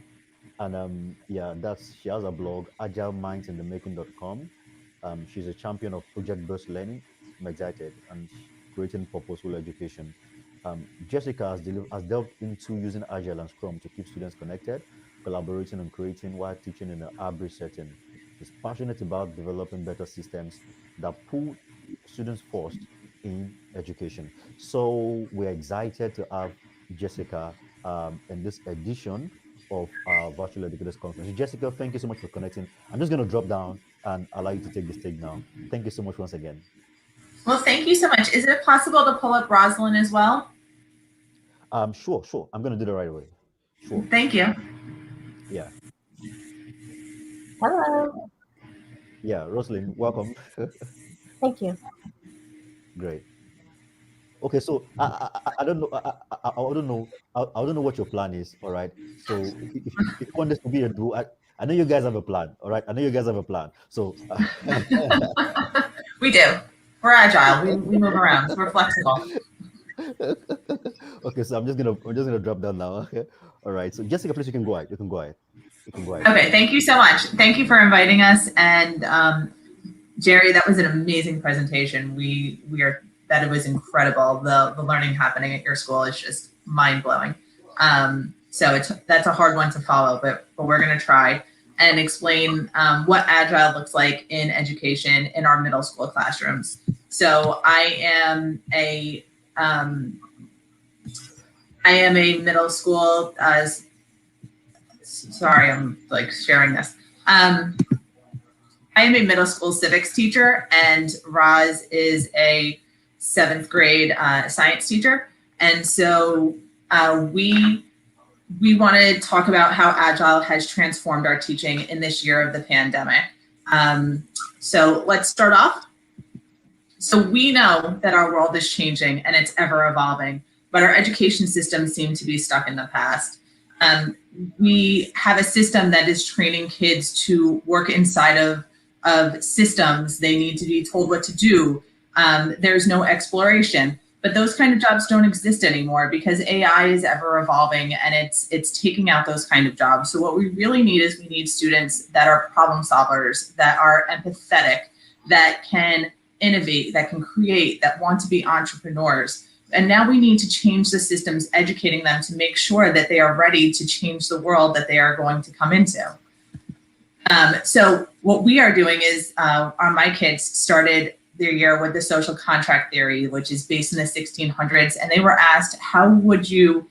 S1: And yeah, that's she has a blog, agilemindsinthemaking.com. She's a champion of project-based learning. I'm excited and creating purposeful education. Jessica has delved into using Agile and Scrum to keep students connected, collaborating and creating while teaching in a hybrid setting. She's passionate about developing better systems that put students first in education. So we're excited to have Jessica in this edition of our Virtual Educators Conference. Jessica, thank you so much for connecting. I'm just going to drop down and allow you to take the stage now. Thank you so much once again.
S3: Well, thank you so much. Is it possible to pull up Rosalind as well?
S1: Sure. I'm going to do that right away. Sure.
S3: Thank you.
S1: Yeah.
S4: Hello.
S1: Yeah, Rosalind, welcome.
S4: Thank you.
S1: Great. Okay, so I don't know. I don't know. I don't know what your plan is. All right. So if you want this to be a do, I know you guys have a plan. All right. I know you guys have a plan. So
S3: We do. We're agile. We move around. We're flexible.
S1: okay, so I'm just gonna drop down now. Okay. All right. So Jessica, please, you can go ahead. You can go ahead.
S3: Okay. Thank you so much. Thank you for inviting us. And Jerry, that was an amazing presentation. That was incredible. The learning happening at your school is just mind blowing. So that's a hard one to follow, but we're going to try and explain what Agile looks like in education in our middle school classrooms. So I am a middle school, sorry, I'm like sharing this. I am a middle school civics teacher, and Roz is a 7th grade science teacher. And so we want to talk about how Agile has transformed our teaching in this year of the pandemic. So let's start off. So we know that our world is changing and it's ever evolving, but our education systems seem to be stuck in the past. We have a system that is training kids to work inside of systems. They need to be told what to do. There's no exploration, but those kind of jobs don't exist anymore because AI is ever evolving and it's taking out those kind of jobs. So what we really need is we need students that are problem solvers, that are empathetic, that can innovate, that can create, that want to be entrepreneurs. And now we need to change the systems, educating them to make sure that they are ready to change the world that they are going to come into. So what we are doing is my kids started their year with the social contract theory, which is based in the 1600s. And they were asked, how would you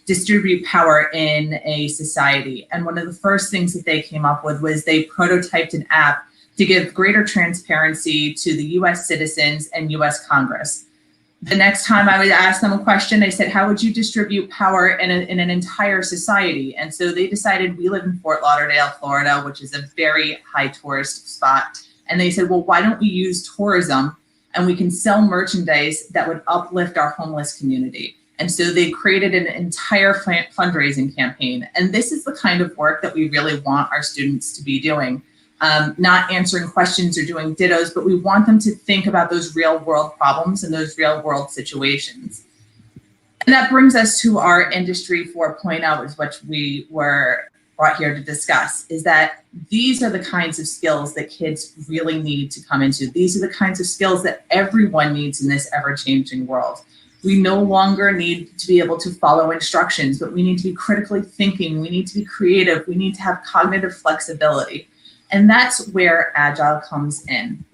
S3: distribute power in a society. And one of the first things that they came up with was they prototyped an app to give greater transparency to the US citizens and US Congress. The next time I would ask them a question, they said, how would you distribute power in an entire society? And so they decided, we live in Fort Lauderdale, Florida, which is a very high tourist spot. And they said, well, why don't we use tourism and we can sell merchandise that would uplift our homeless community? And so they created an entire fundraising campaign. And this is the kind of work that we really want our students to be doing. Not answering questions or doing dittos, but we want them to think about those real world problems and those real world situations. And that brings us to our Industry 4.0, is what we were brought here to discuss, is that these are the kinds of skills that kids really need to come into. These are the kinds of skills that everyone needs in this ever-changing world. We no longer need to be able to follow instructions, but we need to be critically thinking. We need to be creative. We need to have cognitive flexibility. And that's where Agile comes in.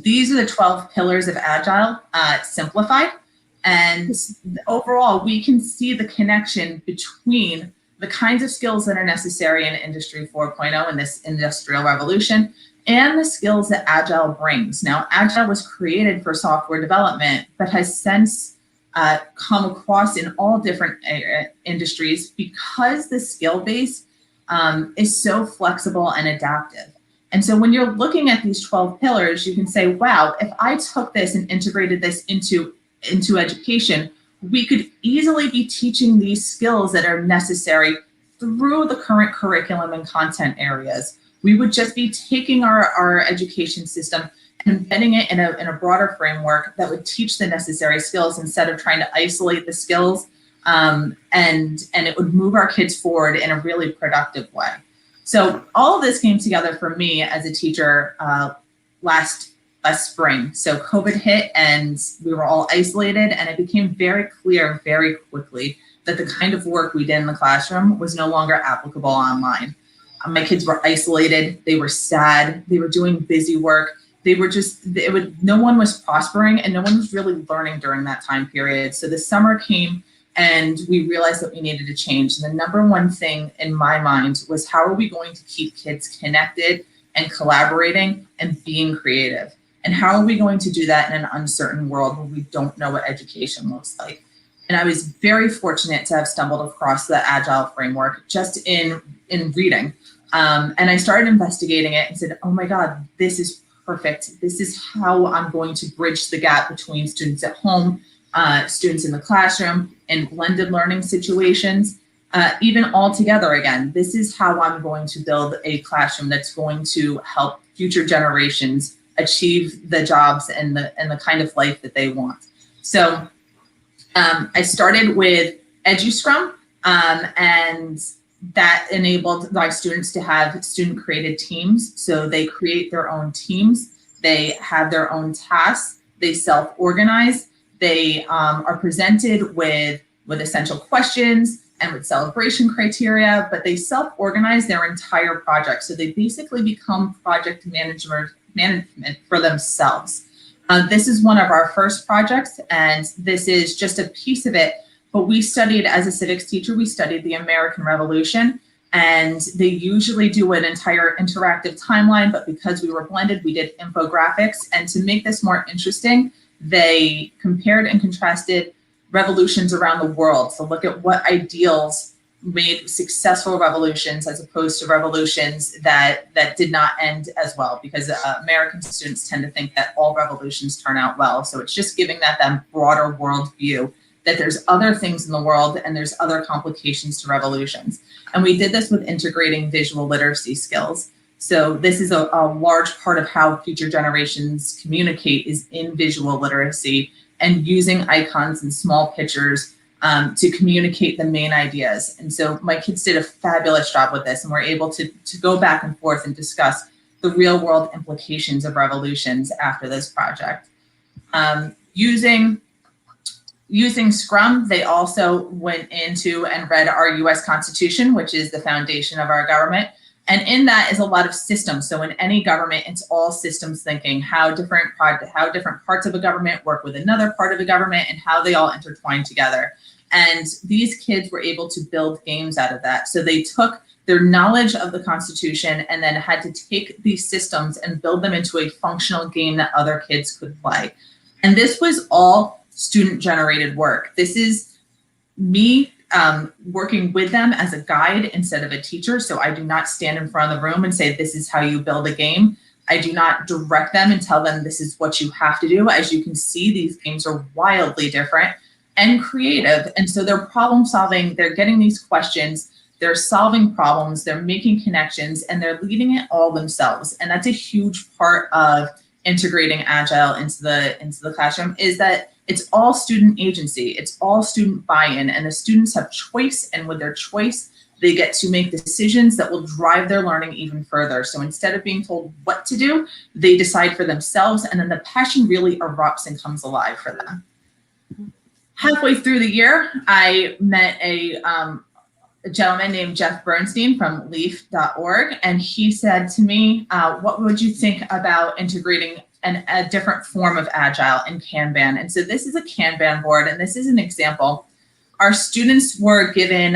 S3: These are the 12 pillars of Agile, simplified. And overall, we can see the connection between the kinds of skills that are necessary in Industry 4.0 in this industrial revolution and the skills that Agile brings. Now, Agile was created for software development, but has since come across in all different industries because the skill base is so flexible and adaptive. And so when you're looking at these 12 pillars, you can say, wow, if I took this and integrated this into education, we could easily be teaching these skills that are necessary through the current curriculum and content areas. We would just be taking our education system and embedding it in a broader framework that would teach the necessary skills instead of trying to isolate the skills, and it would move our kids forward in a really productive way. So all of this came together for me as a teacher last spring. So COVID hit and we were all isolated, and it became very clear very quickly that the kind of work we did in the classroom was no longer applicable online. My kids were isolated, they were sad, they were doing busy work. They were just, no one was prospering and no one was really learning during that time period. So the summer came and we realized that we needed to change. And the number one thing in my mind was, how are we going to keep kids connected and collaborating and being creative? And how are we going to do that in an uncertain world where we don't know what education looks like? And I was very fortunate to have stumbled across the Agile framework just in reading. And I started investigating it and said, oh my God, this is perfect. This is how I'm going to bridge the gap between students at home, students in the classroom, and blended learning situations, even all together again. This is how I'm going to build a classroom that's going to help future generations achieve the jobs and the kind of life that they want. So I started with EduScrum, and that enabled my students to have student-created teams. So they create their own teams, they have their own tasks, they self-organize, they are presented with essential questions and with celebration criteria, but they self-organize their entire project. So they basically become project management for themselves. This is one of our first projects, and this is just a piece of it. But we studied, as a civics teacher, we studied the American Revolution, and they usually do an entire interactive timeline, but because we were blended, we did infographics. And to make this more interesting, they compared and contrasted revolutions around the world. So look at what ideals made successful revolutions as opposed to revolutions that did not end as well, because American students tend to think that all revolutions turn out well. So it's just giving them broader world view, that there's other things in the world and there's other complications to revolutions. And we did this with integrating visual literacy skills. So this is a large part of how future generations communicate, is in visual literacy and using icons and small pictures to communicate the main ideas. And so my kids did a fabulous job with this, and we're able to go back and forth and discuss the real world implications of revolutions after this project. Using Scrum, they also went into and read our US Constitution, which is the foundation of our government. And in that is a lot of systems. So in any government, it's all systems thinking, how different parts of a government work with another part of a government and how they all intertwine together. And these kids were able to build games out of that. So they took their knowledge of the Constitution and then had to take these systems and build them into a functional game that other kids could play. And this was all student generated work. This is me working with them as a guide instead of a teacher. So I do not stand in front of the room and say, this is how you build a game. I do not direct them and tell them this is what you have to do. As you can see, these games are wildly different and creative. And so they're problem solving, they're getting these questions, they're solving problems, they're making connections, and they're leading it all themselves. And that's a huge part of integrating Agile into the classroom, is that it's all student agency, it's all student buy-in, and the students have choice, and with their choice, they get to make decisions that will drive their learning even further. So instead of being told what to do, they decide for themselves, and then the passion really erupts and comes alive for them. Halfway through the year, I met a gentleman named Jeff Bernstein from leaf.org, and he said to me, what would you think about integrating a different form of Agile in Kanban? And so this is a Kanban board, and this is an example. Our students were given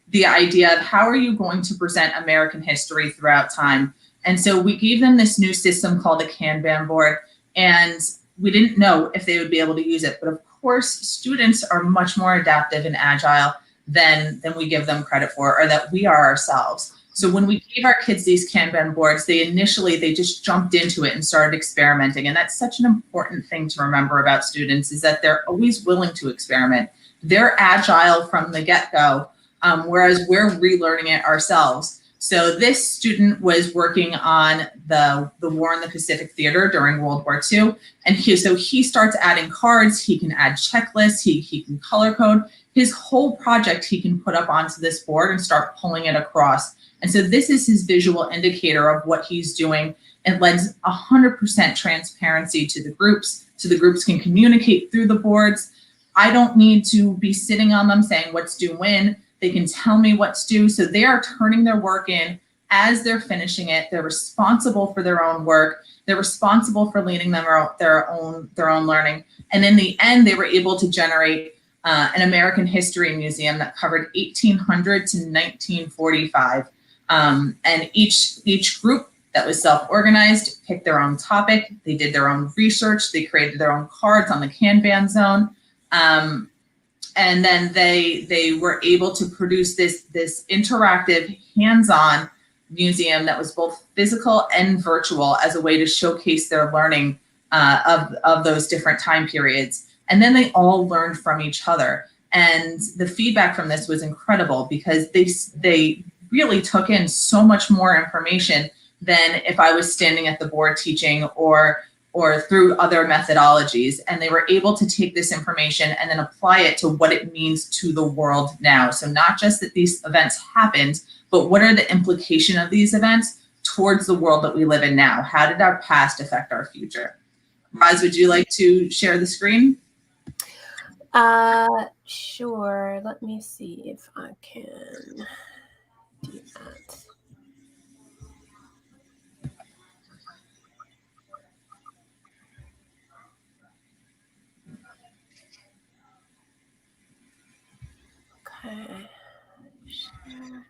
S3: the idea of how are you going to present American history throughout time? And so we gave them this new system called a Kanban board, and we didn't know if they would be able to use it. But of course, students are much more adaptive and agile than we give them credit for, or that we are ourselves. So when we gave our kids these Kanban boards, they just jumped into it and started experimenting. And that's such an important thing to remember about students, is that they're always willing to experiment. They're agile from the get-go, whereas we're relearning it ourselves. So this student was working on the war in the Pacific Theater during World War II. And he starts adding cards, he can add checklists, he can color code. His whole project he can put up onto this board and start pulling it across. And so this is his visual indicator of what he's doing. It lends 100% transparency to the groups, so the groups can communicate through the boards. I don't need to be sitting on them saying what's due when. They can tell me what's due. So they are turning their work in as they're finishing it. They're responsible for their own work. They're responsible for leading their own learning. And in the end, they were able to generate an American history museum that covered 1800 to 1945. And each group that was self-organized picked their own topic. They did their own research. They created their own cards on the Kanban zone. And then they were able to produce this interactive, hands-on museum that was both physical and virtual as a way to showcase their learning of those different time periods. And then they all learned from each other. And the feedback from this was incredible, because they really took in so much more information than if I was standing at the board teaching or through other methodologies. And they were able to take this information and then apply it to what it means to the world now. So not just that these events happened, but what are the implications of these events towards the world that we live in now? How did our past affect our future? Roz, would you like to share the screen?
S4: Sure. Let me see if I can do that. Okay. Sure.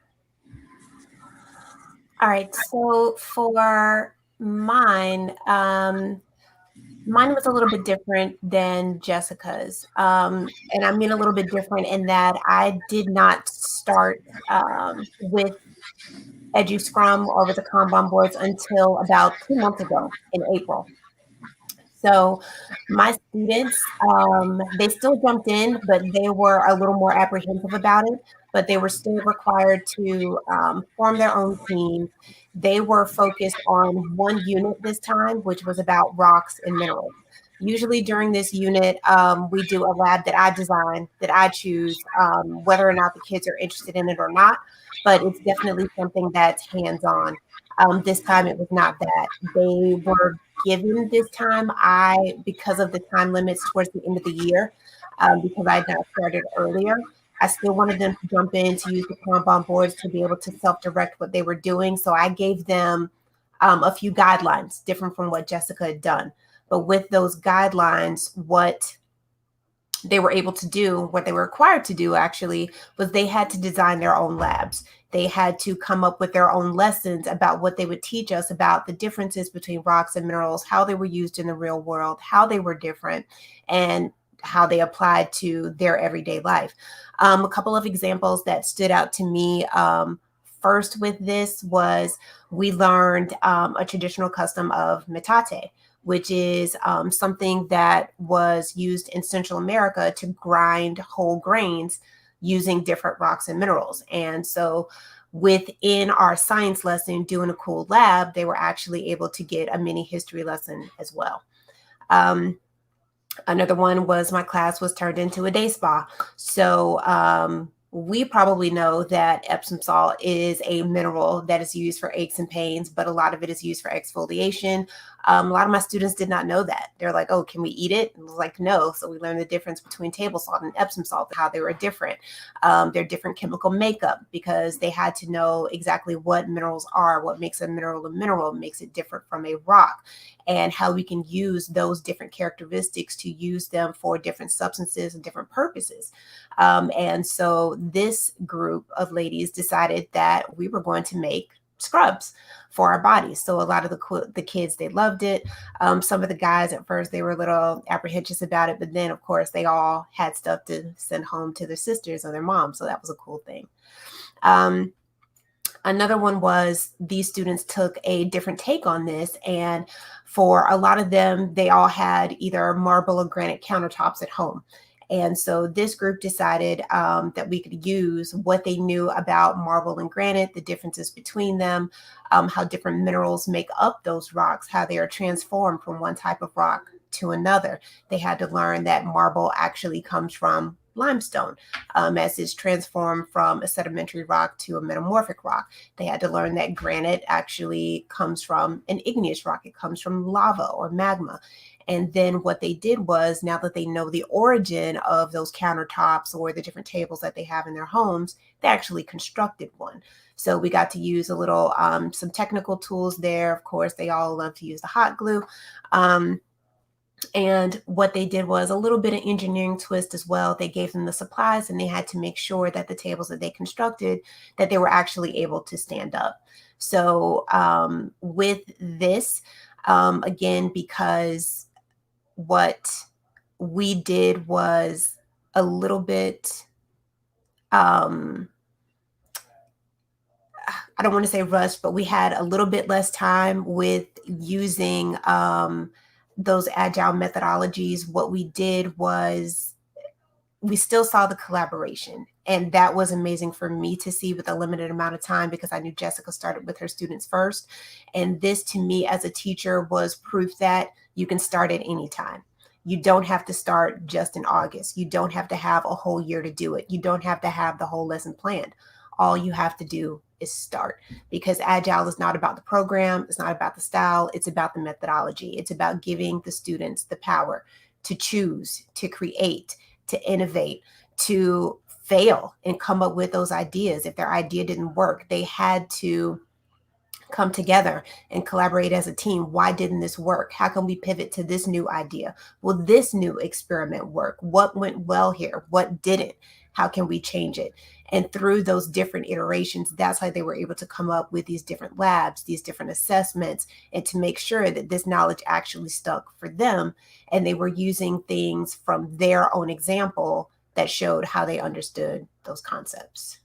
S4: All right. So for mine, mine was a little bit different than Jessica's. And I mean a little bit different in that I did not start with EduScrum or with the Kanban boards until about 2 months ago in April. So my students, they still jumped in, but they were a little more apprehensive about it, but they were still required to form their own team. They were focused on one unit this time, which was about rocks and minerals. Usually during this unit, we do a lab that I design, that I choose, whether or not the kids are interested in it or not, but it's definitely something that's hands-on. This time it was not that. They were given this time, because of the time limits towards the end of the year, because I had not started earlier, I still wanted them to jump in to use the Kanban boards to be able to self-direct what they were doing. So I gave them a few guidelines, different from what Jessica had done. But with those guidelines, what they were able to do, what they were required to do actually, was they had to design their own labs. They had to come up with their own lessons about what they would teach us about the differences between rocks and minerals, how they were used in the real world, how they were different, and how they applied to their everyday life. A couple of examples that stood out to me first with this was we learned a traditional custom of metate, which is something that was used in Central America to grind whole grains using different rocks and minerals. And so within our science lesson, doing a cool lab, they were actually able to get a mini history lesson as well. Another one was my class was turned into a day spa. So we probably know that Epsom salt is a mineral that is used for aches and pains, but a lot of it is used for exfoliation. A lot of my students did not know that. They're like, oh, can we eat it? And I was like, no. So we learned the difference between table salt and Epsom salt, how they were different. They're different chemical makeup because they had to know exactly what minerals are, what makes a mineral, makes it different from a rock, and how we can use those different characteristics to use them for different substances and different purposes. And so this group of ladies decided that we were going to make scrubs for our bodies. So a lot of the kids, they loved it. Some of the guys at first, they were a little apprehensive about it, but then of course they all had stuff to send home to their sisters or their moms. So that was a cool thing. Another one was these students took a different take on this. And for a lot of them, they all had either marble or granite countertops at home. And so this group decided that we could use what they knew about marble and granite, the differences between them, how different minerals make up those rocks, how they are transformed from one type of rock to another. They had to learn that marble actually comes from limestone, as it's transformed from a sedimentary rock to a metamorphic rock. They had to learn that granite actually comes from an igneous rock. It comes from lava or magma. And then what they did was, now that they know the origin of those countertops or the different tables that they have in their homes, they actually constructed one. So we got to use a little, some technical tools there. Of course, they all love to use the hot glue. And what they did was a little bit of engineering twist as well. They gave them the supplies and they had to make sure that the tables that they constructed, that they were actually able to stand up. So with this, again, because what we did was a little bit, I don't want to say rushed, but we had a little bit less time with using those agile methodologies. What we did was we still saw the collaboration, and that was amazing for me to see with a limited amount of time, because I knew Jessica started with her students first. And this, to me as a teacher, was proof that you can start at any time. You don't have to start just in August. You don't have to have a whole year to do it. You don't have to have the whole lesson planned. All you have to do is start, because Agile is not about the program. It's not about the style. It's about the methodology. It's about giving the students the power to choose, to create, to innovate, to fail and come up with those ideas. If their idea didn't work, they had to come together and collaborate as a team. Why didn't this work? How can we pivot to this new idea? Will this new experiment work? What went well here? What didn't? How can we change it? And through those different iterations, that's how they were able to come up with these different labs, these different assessments, and to make sure that this knowledge actually stuck for them. And they were using things from their own example that showed how they understood those concepts.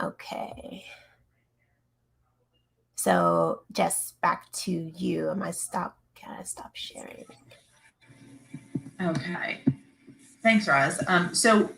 S4: Okay. So Jess, back to you. Can I stop sharing?
S3: Okay. Thanks, Roz. So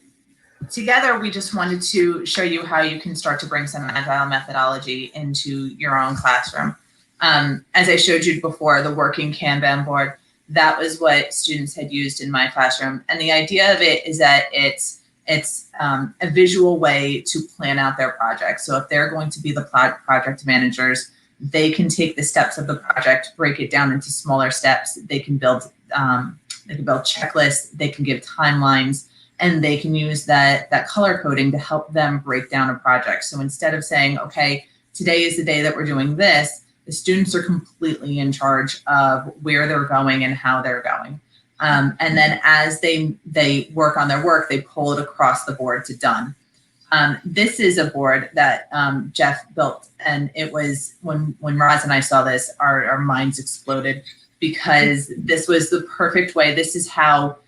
S3: together, we just wanted to show you how you can start to bring some agile methodology into your own classroom. As I showed you before, the working Kanban board, that was what students had used in my classroom. And the idea of it is that it's a visual way to plan out their project. So if they're going to be the project managers, they can take the steps of the project, break it down into smaller steps. They can build checklists, they can give timelines, and they can use that color coding to help them break down a project. So instead of saying, okay, today is the day that we're doing this, the students are completely in charge of where they're going and how they're going. And then as they work on their work, they pull it across the board to done. This is a board that Jeff built, and it was when Roz and I saw this, our minds exploded, because this was the perfect way. This is how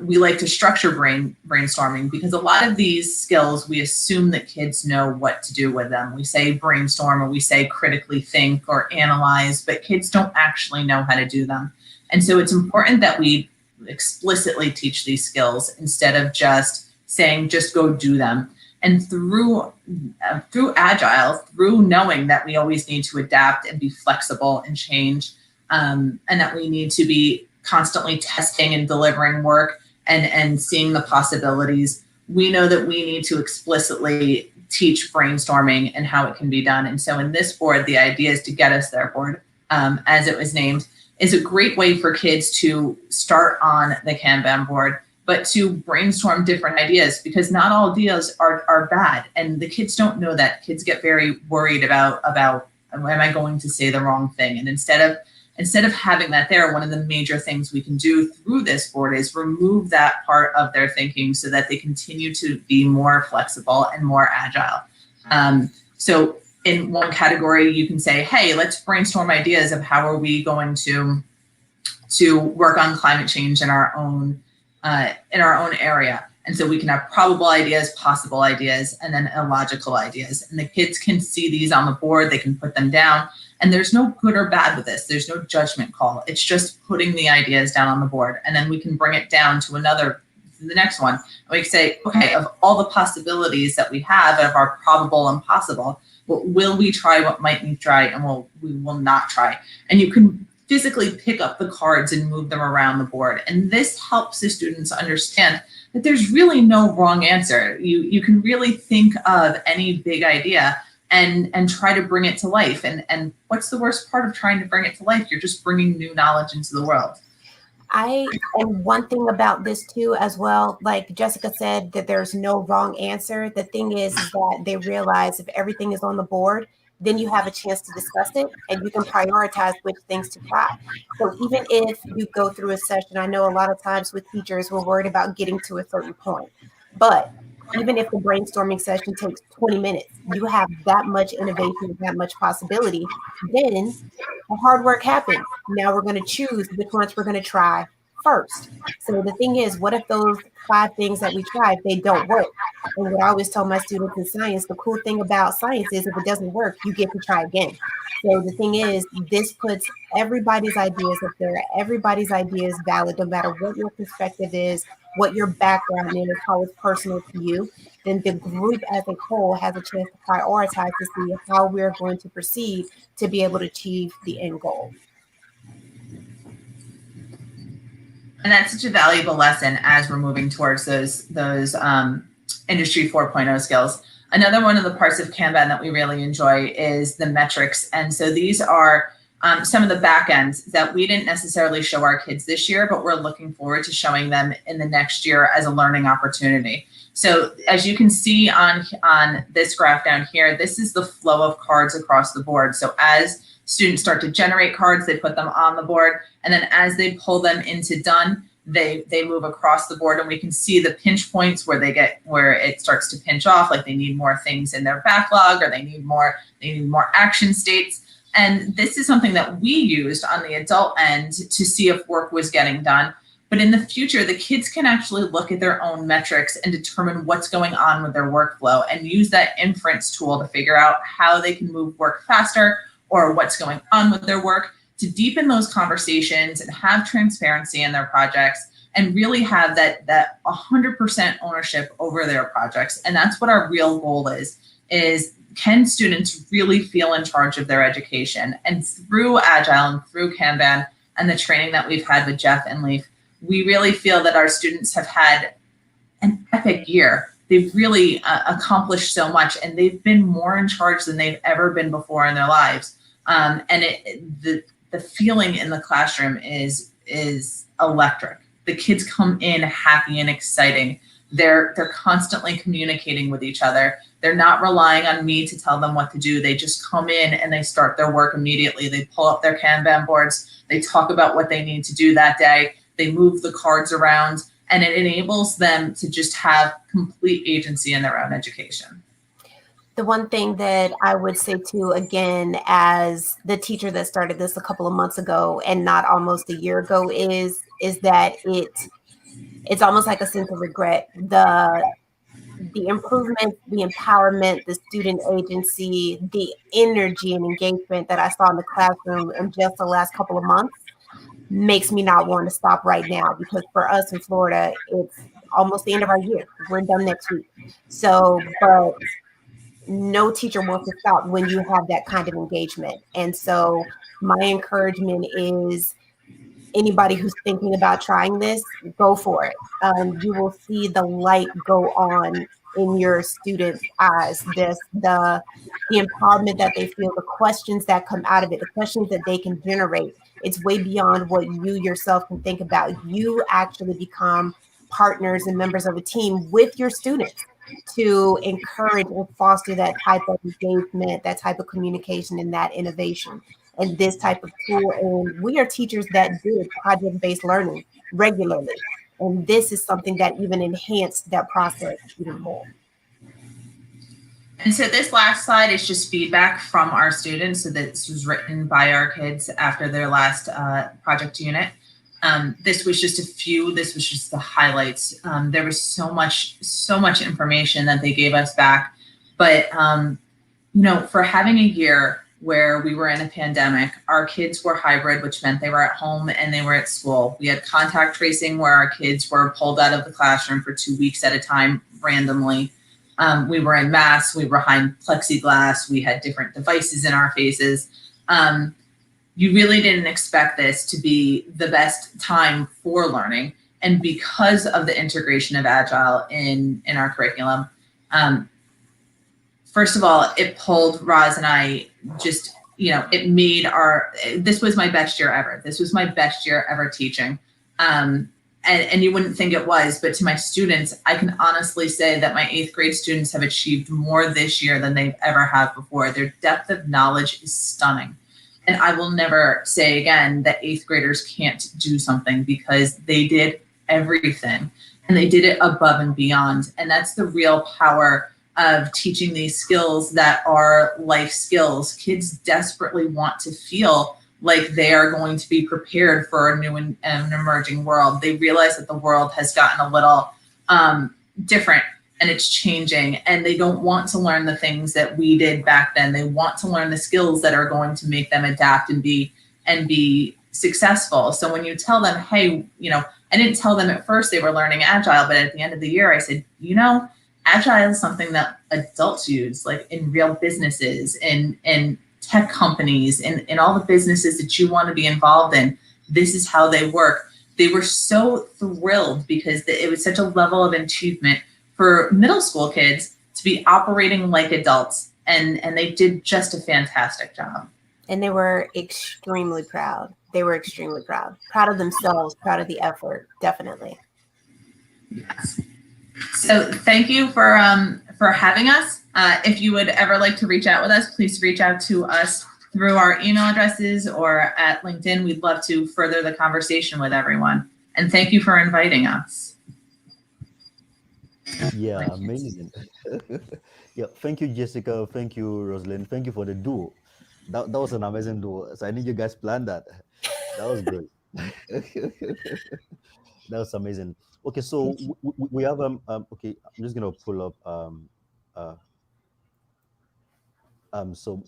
S3: we like to structure brainstorming, because a lot of these skills, we assume that kids know what to do with them. We say brainstorm, or we say critically think or analyze, but kids don't actually know how to do them. And so it's important that we explicitly teach these skills instead of just saying, just go do them. And through Agile, through knowing that we always need to adapt and be flexible and change, and that we need to be constantly testing and delivering work and seeing the possibilities, we know that we need to explicitly teach brainstorming and how it can be done. And so in this board, the idea is to get us there board, as it was named, is a great way for kids to start on the Kanban board, but to brainstorm different ideas, because not all ideas are bad. And the kids don't know that. Kids get very worried about, am I going to say the wrong thing? And instead of having that there, one of the major things we can do through this board is remove that part of their thinking so that they continue to be more flexible and more agile. So in one category, you can say, hey, let's brainstorm ideas of how are we going to work on climate change in our own area. And so we can have probable ideas, possible ideas, and then illogical ideas. And the kids can see these on the board, they can put them down. And there's no good or bad with this. There's no judgment call. It's just putting the ideas down on the board. And then we can bring it down to the next one. And we can say, okay, of all the possibilities that we have of our probable and possible, will we try, what might we try, and we will not try. And you can physically pick up the cards and move them around the board. And this helps the students understand that there's really no wrong answer. You can really think of any big idea and try to bring it to life. And what's the worst part of trying to bring it to life? You're just bringing new knowledge into the world.
S4: And one thing about this too, as well, like Jessica said, that there's no wrong answer. The thing is that they realize if everything is on the board, then you have a chance to discuss it and you can prioritize which things to try. So even if you go through a session, I know a lot of times with teachers, we're worried about getting to a certain point, but even if the brainstorming session takes 20 minutes, you have that much innovation, that much possibility, then the hard work happens. Now we're going to choose which ones we're going to try first. So the thing is, what if those 5 things that we tried, they don't work? And what I always tell my students in science, the cool thing about science is if it doesn't work, you get to try again. So the thing is, this puts everybody's ideas up there. Everybody's idea is valid, no matter what your perspective is, what your background is, how it's personal to you. Then the group as a whole has a chance to prioritize to see how we're going to proceed to be able to achieve the end goal.
S3: And that's such a valuable lesson as we're moving towards those Industry 4.0 skills. Another one of the parts of Kanban that we really enjoy is the metrics. And so these are some of the back ends that we didn't necessarily show our kids this year, but we're looking forward to showing them in the next year as a learning opportunity. So as you can see on this graph down here, this is the flow of cards across the board. So as students start to generate cards, they put them on the board, and then as they pull them into done, they move across the board, and we can see the pinch points where it starts to pinch off, like they need more things in their backlog, or they need more action states. And this is something that we used on the adult end to see if work was getting done. But in the future, the kids can actually look at their own metrics and determine what's going on with their workflow and use that inference tool to figure out how they can move work faster or what's going on with their work, to deepen those conversations and have transparency in their projects and really have that 100% ownership over their projects. And that's what our real goal is can students really feel in charge of their education? And through Agile and through Kanban and the training that we've had with Jeff and Leaf, we really feel that our students have had an epic year. They've really accomplished so much, and they've been more in charge than they've ever been before in their lives. And the feeling in the classroom is electric. The kids come in happy and exciting. They're constantly communicating with each other. They're not relying on me to tell them what to do. They just come in and they start their work immediately. They pull up their Kanban boards. They talk about what they need to do that day. they move the cards around, and it enables them to just have complete agency in their own education.
S4: The one thing that I would say too, again, as the teacher that started this a couple of months ago and not almost a year ago, is that it's almost like a sense of regret. The improvement, the empowerment, the student agency, the energy and engagement that I saw in the classroom in just the last couple of months makes me not want to stop right now, because for us in Florida, it's almost the end of our year. We're done next week. So, but no teacher wants to stop when you have that kind of engagement. And so my encouragement is anybody who's thinking about trying this, go for it. You will see the light go on in your students' eyes. The empowerment that they feel, the questions that come out of it, the questions that they can generate. It's way beyond what you yourself can think about. You actually become partners and members of a team with your students to encourage and foster that type of engagement, that type of communication, and that innovation and this type of tool. And we are teachers that did project-based learning regularly. And this is something that even enhanced that process even more.
S3: And so this last slide is just feedback from our students. So this was written by our kids after their last project unit. This was just a few, this was just the highlights. There was so much information that they gave us back. But, for having a year where we were in a pandemic, our kids were hybrid, which meant they were at home and they were at school. We had contact tracing where our kids were pulled out of the classroom for 2 weeks at a time randomly. We were in masks, we were behind plexiglass, we had different devices in our faces. You really didn't expect this to be the best time for learning. And because of the integration of Agile in our curriculum, first of all, it pulled Roz and I just, it made this was my best year ever. This was my best year ever teaching. And you wouldn't think it was, but to my students, I can honestly say that my 8th grade students have achieved more this year than they've ever have before. Their depth of knowledge is stunning. And I will never say again that 8th graders can't do something, because they did everything and they did it above and beyond. And that's the real power of teaching these skills that are life skills. Kids desperately want to feel like they are going to be prepared for a new and emerging world. They realize that the world has gotten a little different and it's changing, and they don't want to learn the things that we did back then. They want to learn the skills that are going to make them adapt and be successful. So when you tell them, hey, I didn't tell them at first they were learning Agile, but at the end of the year, I said, Agile is something that adults use, like in real businesses, in tech companies, in all the businesses that you want to be involved in. This is how they work. They were so thrilled because it was such a level of achievement for middle school kids to be operating like adults. And they did just a fantastic job.
S4: And they were extremely proud. They were extremely proud. Proud of themselves, proud of the effort, definitely.
S3: Yes. So thank you for having us. If you would ever like to reach out with us, please reach out to us through our email addresses or at LinkedIn. We'd love to further the conversation with everyone. And thank you for inviting us.
S1: Yeah, amazing. Yeah, thank you, Jessica. Thank you, Rosalind. Thank you for the duo. That was an amazing duo. So I need you guys plan that. That was great. That was amazing. Okay, so we have okay, I'm just gonna pull up uh so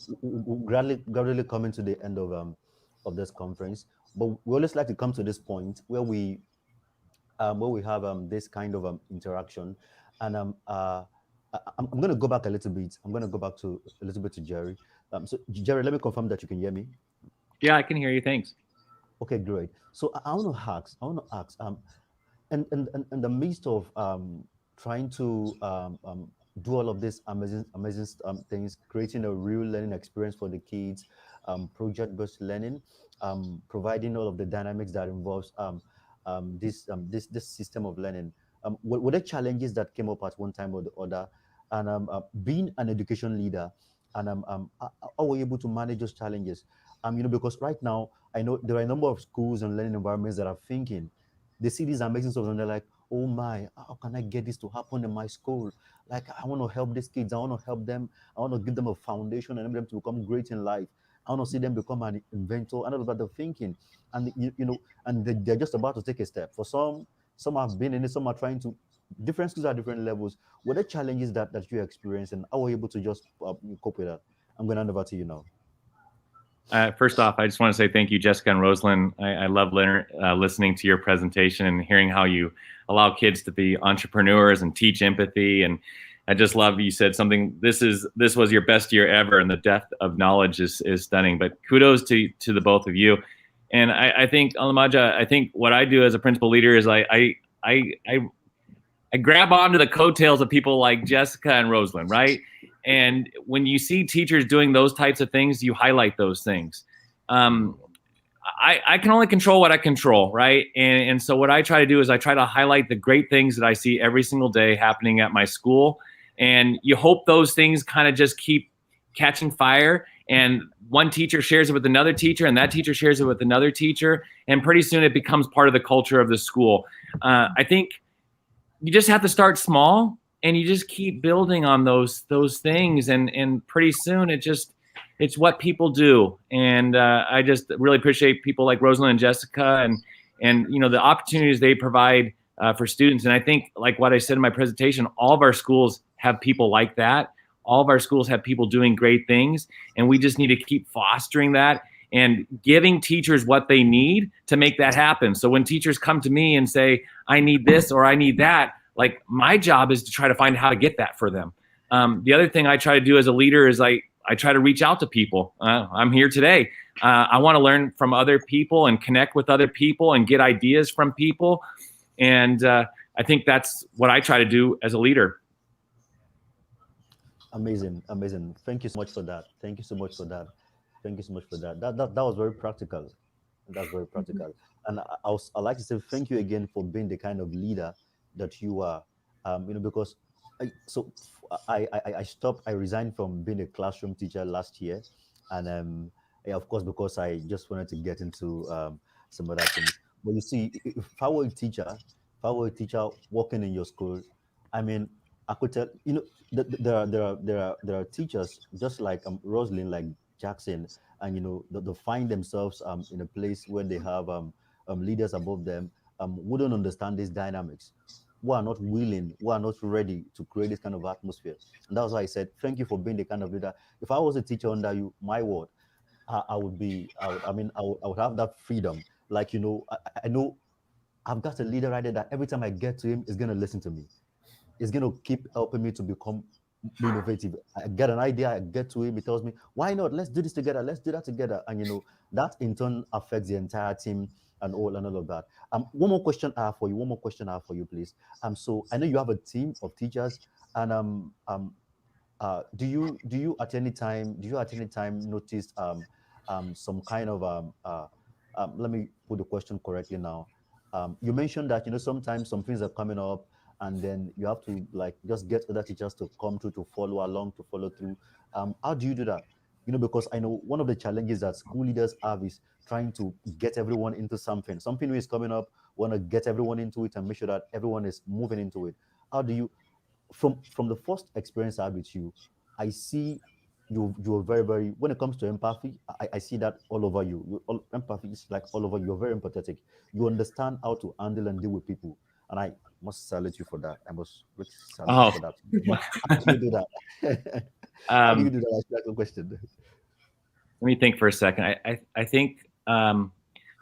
S1: gradually coming to the end of this conference, but we always like to come to this point where we have this kind of interaction, and I'm going to go back a little bit. I'm going to go back to a little bit to Jerry. So Jerry, let me confirm that you can hear me.
S2: Yeah, I can hear you. Thanks.
S1: Okay, great. So I want to ask, in the midst of trying to do all of these amazing things, creating a real learning experience for the kids, project-based learning, providing all of the dynamics that involves this system of learning. Were there challenges that came up at one time or the other? And being an education leader, and how were you able to manage those challenges? Because right now I know there are a number of schools and learning environments that are thinking They see these amazing stuff and they're like, oh my, how can I get this to happen in my school? Like, I want to help these kids. I want to help them. I want to give them a foundation and enable them to become great in life. I want to see them become an inventor and all about the thinking. And and they're just about to take a step. For some have been in it, some are trying to. Different schools at different levels. What are the challenges that you experience, and how were you able to just cope with that? I'm going to hand over to you now.
S2: First off, I just want to say thank you, Jessica and Rosalind. I love listening to your presentation and hearing how you allow kids to be entrepreneurs and teach empathy. And I just love you said something. This was your best year ever, and the depth of knowledge is stunning. But kudos to the both of you. And I think, Alamaja, I think what I do as a principal leader is I grab onto the coattails of people like Jessica and Rosalind, right? And when you see teachers doing those types of things, you highlight those things. I can only control what I control, right? And so what I try to do is I try to highlight the great things that I see every single day happening at my school. And you hope those things kind of just keep catching fire. And one teacher shares it with another teacher, and that teacher shares it with another teacher. And pretty soon it becomes part of the culture of the school. I think you just have to start small, and you just keep building on those things, and pretty soon it's what people do. And I just really appreciate people like Rosalind and Jessica, and the opportunities they provide for students. And I think, like what I said in my presentation, all of our schools have people like that. All of our schools have people doing great things, and we just need to keep fostering that and giving teachers what they need to make that happen. So when teachers come to me and say, I need this or I need that, like, my job is to try to find how to get that for them. The other thing I try to do as a leader is I try to reach out to people. I'm here today. I want to learn from other people and connect with other people and get ideas from people. And I think that's what I try to do as a leader.
S1: Amazing. Thank you so much for that. Thank you so much for that. That was very practical. That's very practical. And I'd like to say thank you again for being the kind of leader that you are. Because I resigned from being a classroom teacher last year, and of course, because I just wanted to get into some other things. But you see, if I were a teacher, working in your school, I mean, I could tell, there are teachers just like Rosalind, like Jackson, and they find themselves in a place where they have leaders above them who don't understand these dynamics, who are not willing, who are not ready to create this kind of atmosphere. And that's why I said thank you for being the kind of leader. If I was a teacher under you, my word, I would have that freedom. Like, I know I've got a leader right there that every time I get to him, is going to listen to me. It's going to keep helping me to become innovative. I get an idea, I get to him, he tells me, why not? Let's do this together. Let's do that together. And that in turn affects the entire team and all of that. One more question I have for you, please. So I know you have a team of teachers, and do you at any time notice some kind of let me put the question correctly now. You mentioned that sometimes some things are coming up, and then you have to like just get other teachers to come through, to follow through. How do you do that? Because I know one of the challenges that school leaders have is trying to get everyone into something new is coming up, want to get everyone into it and make sure that everyone is moving into it. How do you, from the first experience I had with you, I see you're very, very, when it comes to empathy, I see that all over you. Empathy is like all over you. You're very empathetic. You understand how to handle and deal with people, and I must salute you for that. I must salute you for that. How do you do that? How do you do that? That's the question.
S2: Let me think for a second. I think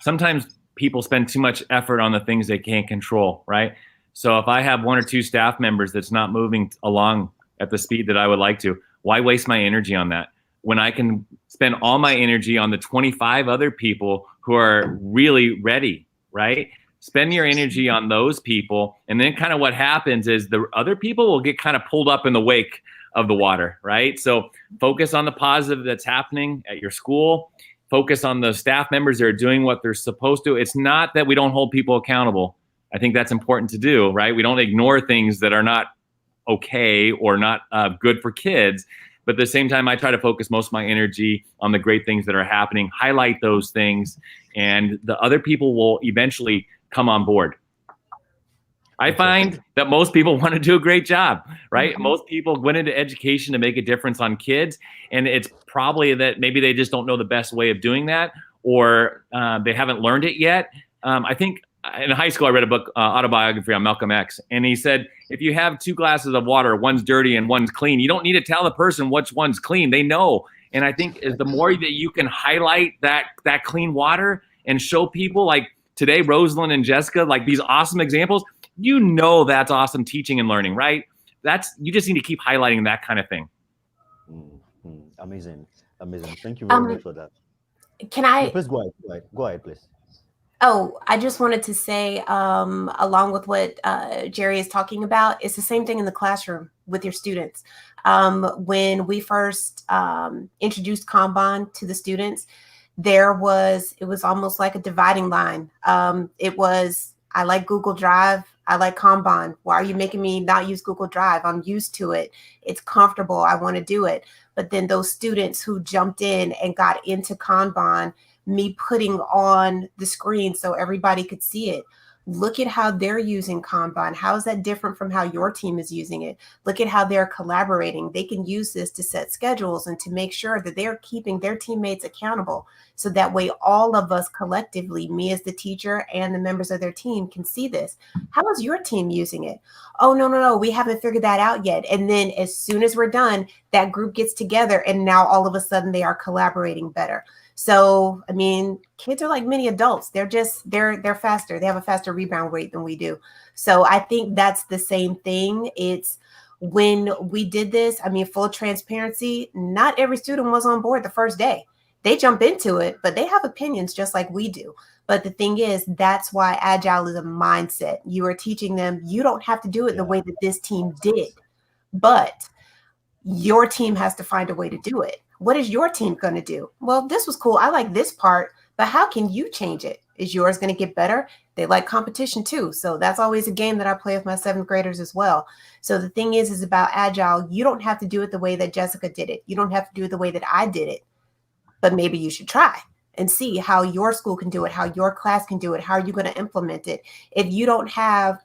S2: sometimes people spend too much effort on the things they can't control, right? So if I have one or two staff members that's not moving along at the speed that I would like to, why waste my energy on that when I can spend all my energy on the 25 other people who are really ready, right? Spend your energy on those people. And then kind of what happens is the other people will get kind of pulled up in the wake of the water, right? So focus on the positive that's happening at your school. Focus on the staff members that are doing what they're supposed to. It's not that we don't hold people accountable. I think that's important to do, right? We don't ignore things that are not okay or not good for kids. But at the same time, I try to focus most of my energy on the great things that are happening, highlight those things, and the other people will eventually come on board. I find that most people want to do a great job, right?
S4: Mhm.
S2: Most people went into education to make a difference on kids, and it's probably that maybe they just don't know the best way of doing that, or they haven't learned it yet. I think in high school I read a book, autobiography on Malcolm X, and he said if you have two glasses of water, one's dirty and one's clean, you don't need to tell the person which one's clean. They know. And I think the more that you can highlight that clean water and show people, like today, Rosalind and Jessica, like these awesome examples, you know that's awesome teaching and learning, right? You just need to keep highlighting that kind of thing.
S1: Amazing, amazing. Thank you very much for that.
S4: Can I?
S1: No, please go ahead. Go ahead, please.
S4: Oh, I just wanted to say, along with what Jerry is talking about, it's the same thing in the classroom with your students. When we first introduced Kanban to the students, it was almost like a dividing line. It was, I like Google Drive. I like Kanban. Why are you making me not use Google Drive? I'm used to it. It's comfortable. I want to do it. But then those students who jumped in and got into Kanban, me putting on the screen so everybody could see it. Look at how they're using Kanban. How is that different from how your team is using it? Look at how they're collaborating. They can use this to set schedules and to make sure that they're keeping their teammates accountable. So that way, all of us collectively, me as the teacher and the members of their team, can see this. How is your team using it? Oh, no, we haven't figured that out yet. And then as soon as we're done, that group gets together and now all of a sudden they are collaborating better. So, I mean, kids are like mini adults. They're faster. They have a faster rebound rate than we do. So I think that's the same thing. It's when we did this, I mean, full transparency, not every student was on board the first day. They jump into it, but they have opinions just like we do. But the thing is, that's why Agile is a mindset. You are teaching them, you don't have to do it the way that this team did, but your team has to find a way to do it. What is your team going to do? Well, this was cool. I like this part, but how can you change it? Is yours going to get better? They like competition too. So that's always a game that I play with my 7th graders as well. So the thing is about Agile, you don't have to do it the way that Jessica did it. You don't have to do it the way that I did it, but maybe you should try and see how your school can do it, how your class can do it, how are you going to implement it. If you don't have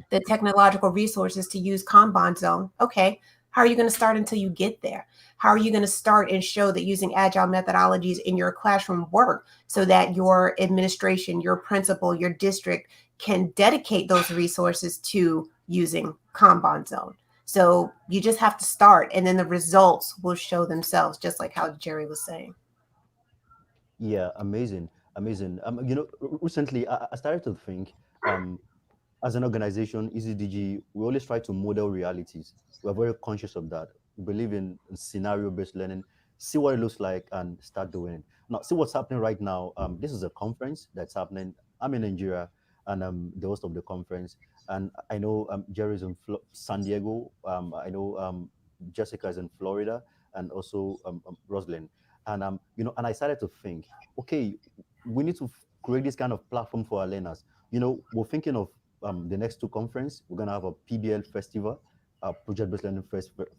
S4: the technological resources to use Kanban zone, okay, how are you going to start until you get there? How are you going to start and show that using agile methodologies in your classroom work so that your administration, your principal, your district can dedicate those resources to using Kanban zone? So you just have to start, and then the results will show themselves, just like how Jerry was saying.
S1: Yeah, amazing, amazing. Recently I started to think, as an organization, EAZY-DIGI, we always try to model realities. We're very conscious of that. We believe in scenario-based learning. See what it looks like and start doing it. Now, see what's happening right now. This is a conference that's happening. I'm in Nigeria, and I'm the host of the conference. And I know Jerry's in San Diego. I know Jessica's in Florida, and also Rosalind. And and I started to think, okay, we need to create this kind of platform for our learners. We're thinking of the next 2 conference. We're gonna have a PBL festival, a project-based learning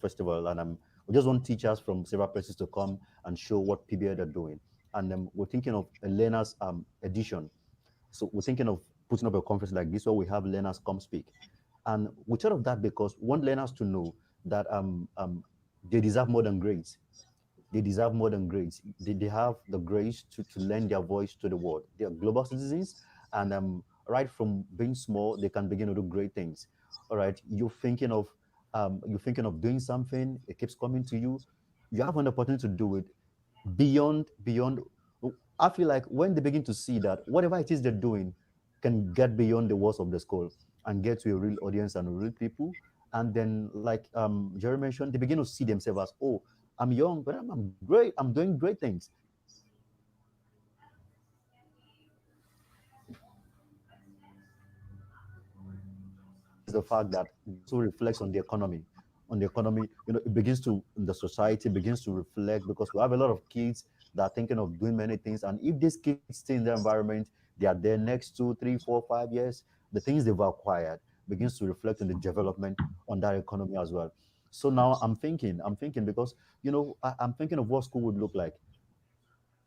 S1: festival, and we just want teachers from several places to come and show what PBL they're doing. And we're thinking of a learners edition. So we're thinking of putting up a conference like this where we have learners come speak. And we thought of that because we want learners to know that they deserve more than grades. They deserve more than grades. They have the grace to lend their voice to the world. They are global citizens, and right from being small, they can begin to do great things. All right, you're thinking of doing something. It keeps coming to you. You have an opportunity to do it beyond. I feel like when they begin to see that whatever it is they're doing can get beyond the walls of the school and get to a real audience and real people, and then like Jerry mentioned, they begin to see themselves as, oh, I'm young, but I'm great. I'm doing great things. Is the fact that it also reflects on the economy. On the economy, it begins to, the society begins to reflect, because we have a lot of kids that are thinking of doing many things. And if these kids stay in their environment, they are there next 2, 3, 4, 5 years, the things they've acquired begins to reflect on the development on that economy as well. So now I'm thinking because, I'm thinking of what school would look like.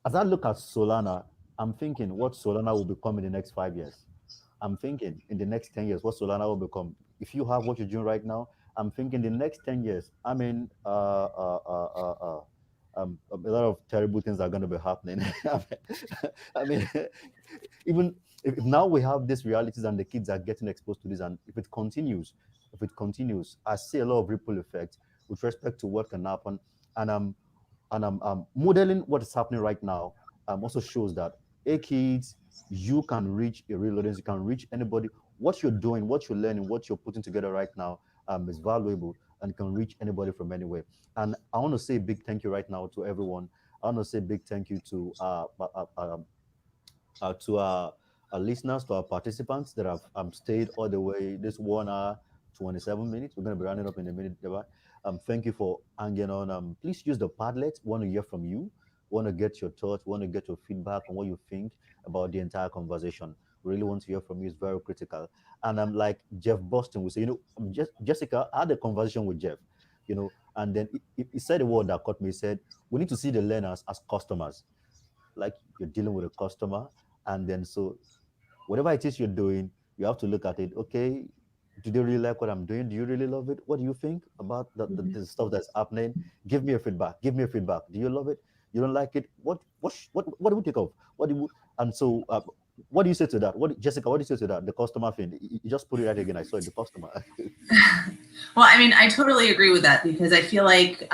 S1: As I look at Solana, I'm thinking what Solana will become in the next 5 years. I'm thinking in the next 10 years, what Solana will become. If you have what you're doing right now, I'm thinking the next 10 years, I mean, a lot of terrible things are going to be happening. I mean, even if now we have these realities and the kids are getting exposed to this, and if it continues, I see a lot of ripple effect with respect to what can happen. And modeling what is happening right now also shows that, hey kids, you can reach a real audience, you can reach anybody. What you're doing, what you're learning, what you're putting together right now is valuable and can reach anybody from anywhere. And I want to say a big thank you right now to everyone. I want to say a big thank you to our listeners, to our participants that have stayed all the way this 1 hour, 27 minutes. We're going to be running up in a minute. Deba. Thank you for hanging on. Please use the Padlet. Want to hear from you. Want to get your thoughts. Want to get your feedback on what you think about the entire conversation. We really want to hear from you. It's very critical. And I'm like Jeff Boston will say, Jessica, I had a conversation with Jeff, and then he said a word that caught me. He said, we need to see the learners as customers, like you're dealing with a customer. And then so whatever it is you're doing, you have to look at it. Okay, do they really like what I'm doing? Do you really love it? What do you think about the stuff that's happening? Give me a feedback. Give me a feedback. Do you love it? You don't like it? What do we take off? What do you, and so what do you say to that? Jessica, what do you say to that? The customer thing. You just put it right again. I saw it, the customer.
S3: Well, I mean, I totally agree with that, because I feel like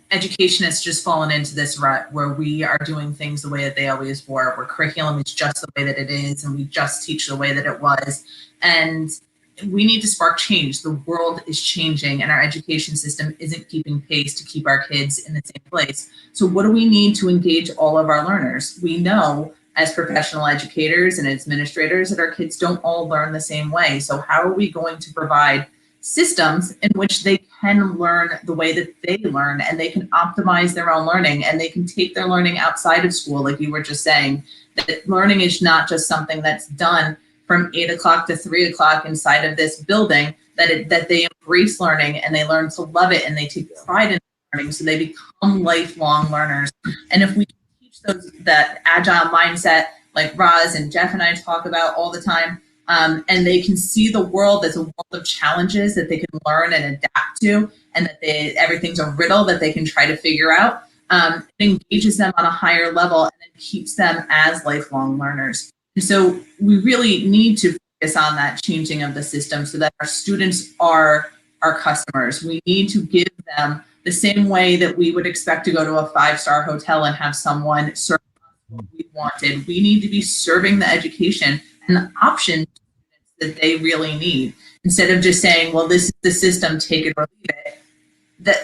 S3: education has just fallen into this rut where we are doing things the way that they always were, where curriculum is just the way that it is, and we just teach the way that it was. And we need to spark change. The world is changing, and our education system isn't keeping pace to keep our kids in the same place. So what do we need to engage all of our learners? We know as professional educators and administrators that our kids don't all learn the same way. So how are we going to provide systems in which they can learn the way that they learn, and they can optimize their own learning, and they can take their learning outside of school? Like you were just saying, that learning is not just something that's done from 8 o'clock to 3 o'clock inside of this building, that they embrace learning and they learn to love it and they take pride in learning, so they become lifelong learners. And if we teach those that agile mindset, like Roz and Jeff and I talk about all the time, and they can see the world as a world of challenges that they can learn and adapt to, and that everything's a riddle that they can try to figure out, it engages them on a higher level and then keeps them as lifelong learners. And so we really need to focus on that changing of the system so that our students are our customers. We need to give them the same way that we would expect to go to a 5-star hotel and have someone serve us what we wanted. We need to be serving the education and the option that they really need, instead of just saying, well, this is the system, take it or leave it.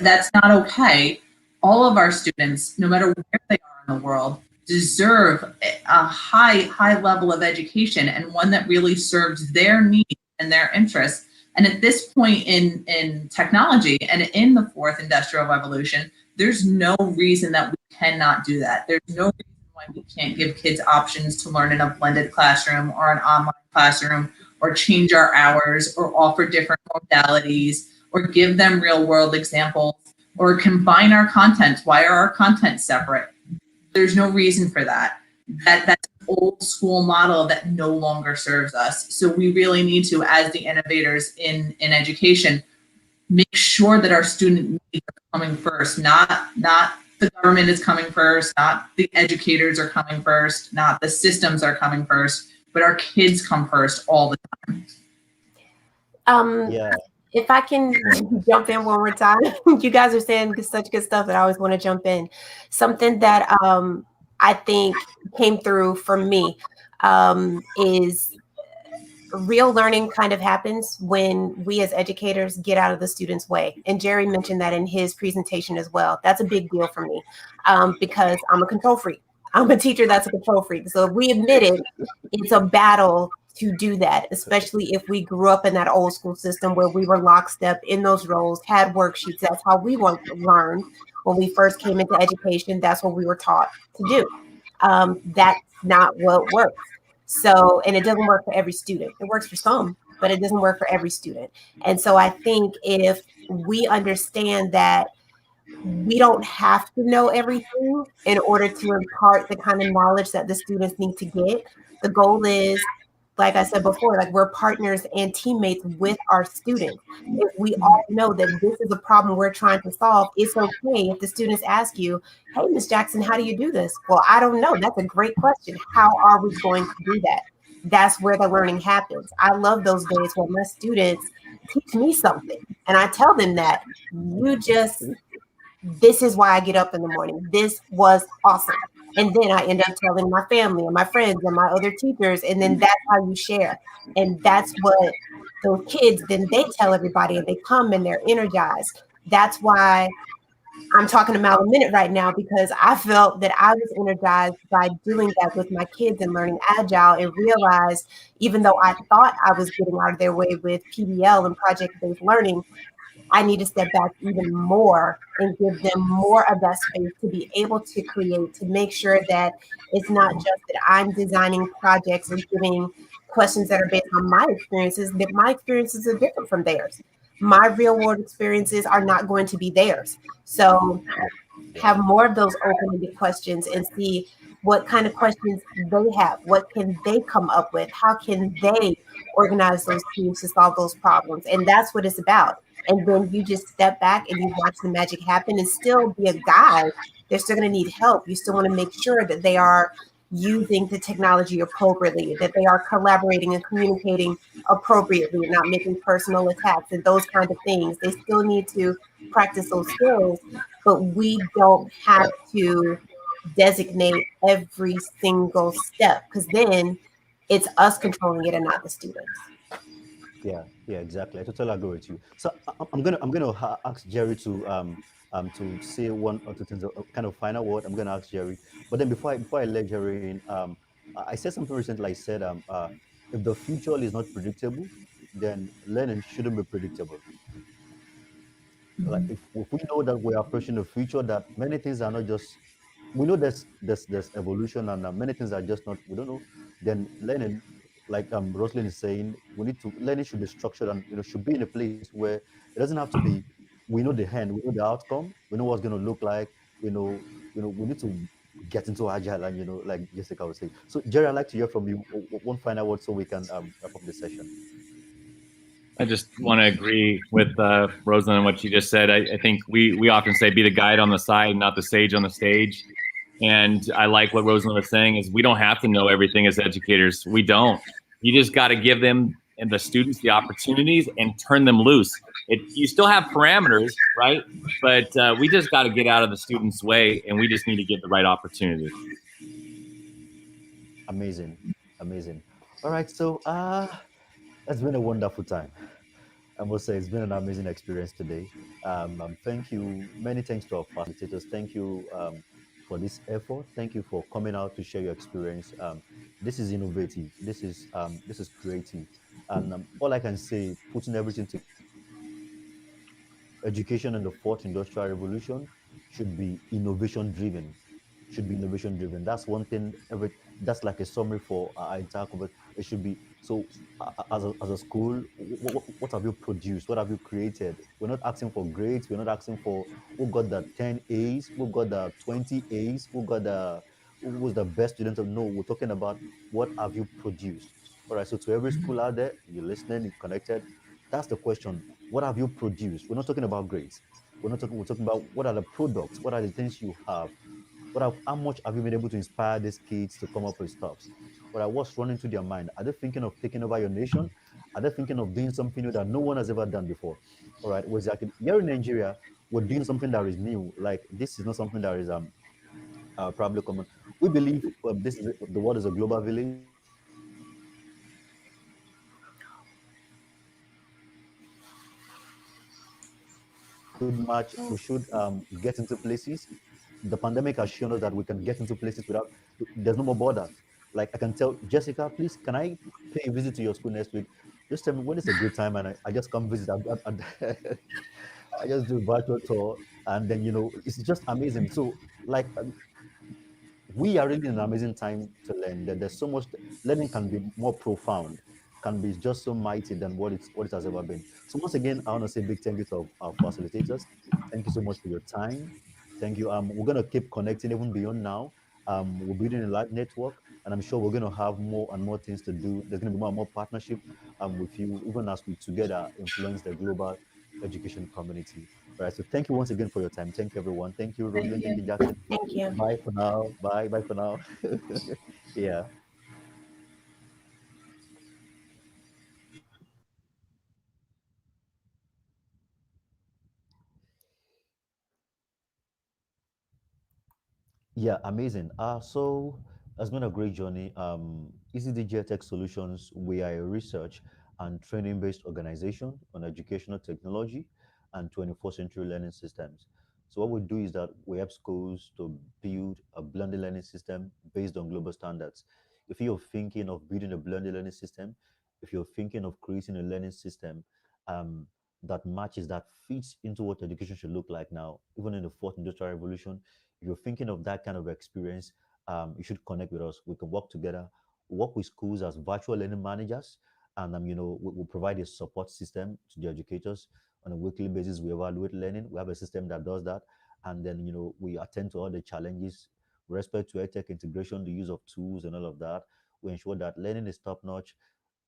S3: That's not okay. All of our students, no matter where they are in the world, deserve a high level of education, and one that really serves their needs and their interests. And at this point in technology and in the 4th industrial revolution, there's no reason that we cannot do that. There's no reason why we can't give kids options to learn in a blended classroom or an online classroom, or change our hours, or offer different modalities, or give them real world examples, or combine our content. Why are our content separate? There's no reason for that. That's an old school model that no longer serves us. So we really need to, as the innovators in education, make sure that our student needs are coming first, not the government is coming first, not the educators are coming first, not the systems are coming first, but our kids come first all the time.
S1: Yeah.
S4: If I can jump in one more time, you guys are saying such good stuff that I always want to jump in. Something that I think came through for me is real learning kind of happens when we as educators get out of the student's way. And Jerry mentioned that in his presentation as well. That's a big deal for me because I'm a control freak. I'm a teacher that's a control freak. So if we admit it, it's a battle to do that, especially if we grew up in that old school system where we were lockstep in those roles, had worksheets. That's how we learned when we first came into education. That's what we were taught to do. That's not what works. So, and it doesn't work for every student. It works for some, but it doesn't work for every student. And so I think if we understand that we don't have to know everything in order to impart the kind of knowledge that the students need to get, the goal is like I said before, like we're partners and teammates with our students. If we all know that this is a problem we're trying to solve, it's okay if the students ask you, hey, Miss Jackson, how do you do this? Well, I don't know. That's a great question. How are we going to do that? That's where the learning happens. I love those days where my students teach me something and I tell them that you just, this is why I get up in the morning. This was awesome. And then I end up telling my family and my friends and my other teachers. And then that's how you share. And that's what those kids, then they tell everybody and they come and they're energized. That's why I'm talking about a minute right now, because I felt that I was energized by doing that with my kids and learning agile, and realized even though I thought I was getting out of their way with PBL and project-based learning, I need to step back even more and give them more of that space to be able to create, to make sure that it's not just that I'm designing projects and giving questions that are based on my experiences, that my experiences are different from theirs. My real world experiences are not going to be theirs. So have more of those open-ended questions and see what kind of questions they have. What can they come up with? How can they organize those teams to solve those problems? And that's what it's about. And then you just step back and you watch the magic happen and still be a guide. They're still going to need help. You still want to make sure that they are using the technology appropriately, that they are collaborating and communicating appropriately, and not making personal attacks and those kind of things. They still need to practice those skills, but we don't have to designate every single step, because then it's us controlling it and not the students.
S1: Yeah, exactly. I totally agree with you. So I'm gonna ask Jerry to say one or two things, a kind of final word. I'm gonna ask Jerry, but then before I let Jerry in, I said something recently. I said if the future is not predictable, then learning shouldn't be predictable. Like if we know that we are approaching the future, that many things are not just, we know there's evolution, and many things are just not, we don't know, then learning, like Rosalind is saying, we need to, learning should be structured, and should be in a place where it doesn't have to be, we know the end, we know the outcome, we know what's going to look like, we know, we need to get into agile, and like Jessica was saying. So Jerry, I'd like to hear from you, one final word so we can wrap up the session.
S2: I just want to agree with Rosalind and what she just said. I think we often say be the guide on the side, not the sage on the stage. And I like what Rosalind was saying is we don't have to know everything as educators. We don't. You just got to give them and the students the opportunities and turn them loose. You still have parameters, right? But we just got to get out of the students' way, and we just need to give the right opportunity.
S1: Amazing, amazing. All right, so it's been a wonderful time. I must say, it's been an amazing experience today. Thank you. Many thanks to our facilitators. Thank you for this effort. Thank you for coming out to share your experience. This is innovative. This is creative. And all I can say, putting everything together, education in the fourth industrial revolution should be innovation driven. Should be innovation driven. That's one thing. That's like a summary for our entire conversation. It should be so. As a school, what have you produced? What have you created? We're not asking for grades. We're not asking for who got the 10 A's, who got the 20 A's, who was the best student. No, we're talking about what have you produced. All right. So to every school out there, you're listening, you're connected. That's the question. What have you produced? We're not talking about grades. We're talking about what are the products, what are the things you have, how much have you been able to inspire these kids to come up with stuffs? What's running through their mind? Are they thinking of taking over your nation? Are they thinking of doing something new that no one has ever done before? All right, well, exactly. Here in Nigeria, we're doing something that is new. Like this is not something that is probably common. We believe the world is a global village. We should get into places. The pandemic has shown us that we can get into places without, there's no more borders. Like I can tell Jessica, please, can I pay a visit to your school next week? Just tell me when is a good time, and I just come visit. I just do a virtual tour, and then it's just amazing. So like we are really in an amazing time to learn. That there's so much learning can be more profound, can be just so mighty than what it has ever been. So once again, I want to say big thank you to our facilitators. Thank you so much for your time. Thank you. We're gonna keep connecting even beyond now. We're building a large network, and I'm sure we're going to have more and more things to do. There's going to be more and more partnership with you, even as we together influence the global education community. All right. So thank you once again for your time. Thank you, everyone. Thank you,
S3: Thank
S1: Roslyn. Thank you,
S3: you.
S1: Jackson.
S4: Thank you.
S1: Bye for now. Bye. Bye for now. Yeah. Yeah, amazing. So it's been a great journey. EasyDigi Tech Solutions, we are a research and training-based organization on educational technology and 21st century learning systems. So what we do is that we help schools to build a blended learning system based on global standards. If you're thinking of building a blended learning system, if you're thinking of creating a learning system um, that matches, that fits into what education should look like now, even in the fourth industrial revolution, if you're thinking of that kind of experience, you should connect with us. We can work together, work with schools as virtual learning managers, and we'll provide a support system to the educators on a weekly basis. We evaluate learning. We have a system that does that, and then we attend to all the challenges with respect to edtech integration, the use of tools, and all of that. We ensure that learning is top notch,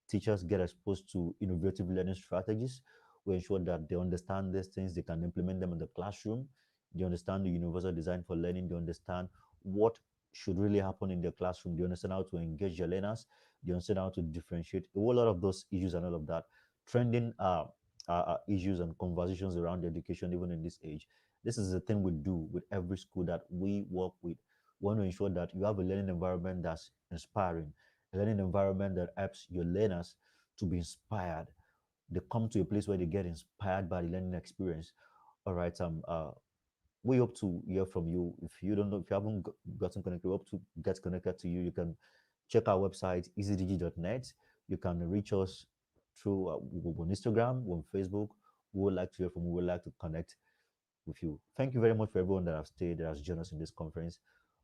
S1: teachers get exposed to innovative learning strategies. We ensure that they understand these things, they can implement them in the classroom. They understand the universal design for learning. They understand what should really happen in the classroom. They understand how to engage their learners. They understand how to differentiate a whole lot of those issues and all of that. Trending issues and conversations around education, even in this age. This is the thing we do with every school that we work with. We want to ensure that you have a learning environment that's inspiring, a learning environment that helps your learners to be inspired. They come to a place where they get inspired by the learning experience. All right. We hope to hear from you. If you don't know, if you haven't gotten connected, we hope to get connected to you. You can check our website, easydigi.net. You can reach us through on Instagram, on Facebook. We would like to hear from you. We would like to connect with you. Thank you very much for everyone that has stayed, that has joined us in this conference.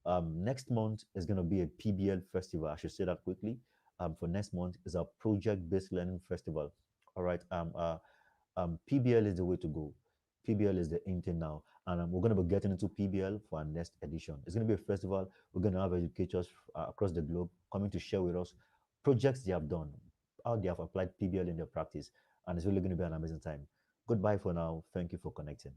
S1: Next month is going to be a PBL festival. I should say that quickly. For next month is a project-based learning festival. All right. PBL is the way to go. PBL is the in thing now, and we're going to be getting into PBL for our next edition. It's going to be a festival. We're going to have educators across the globe coming to share with us projects they have done, how they have applied PBL in their practice, and it's really going to be an amazing time. Goodbye for now. Thank you for connecting.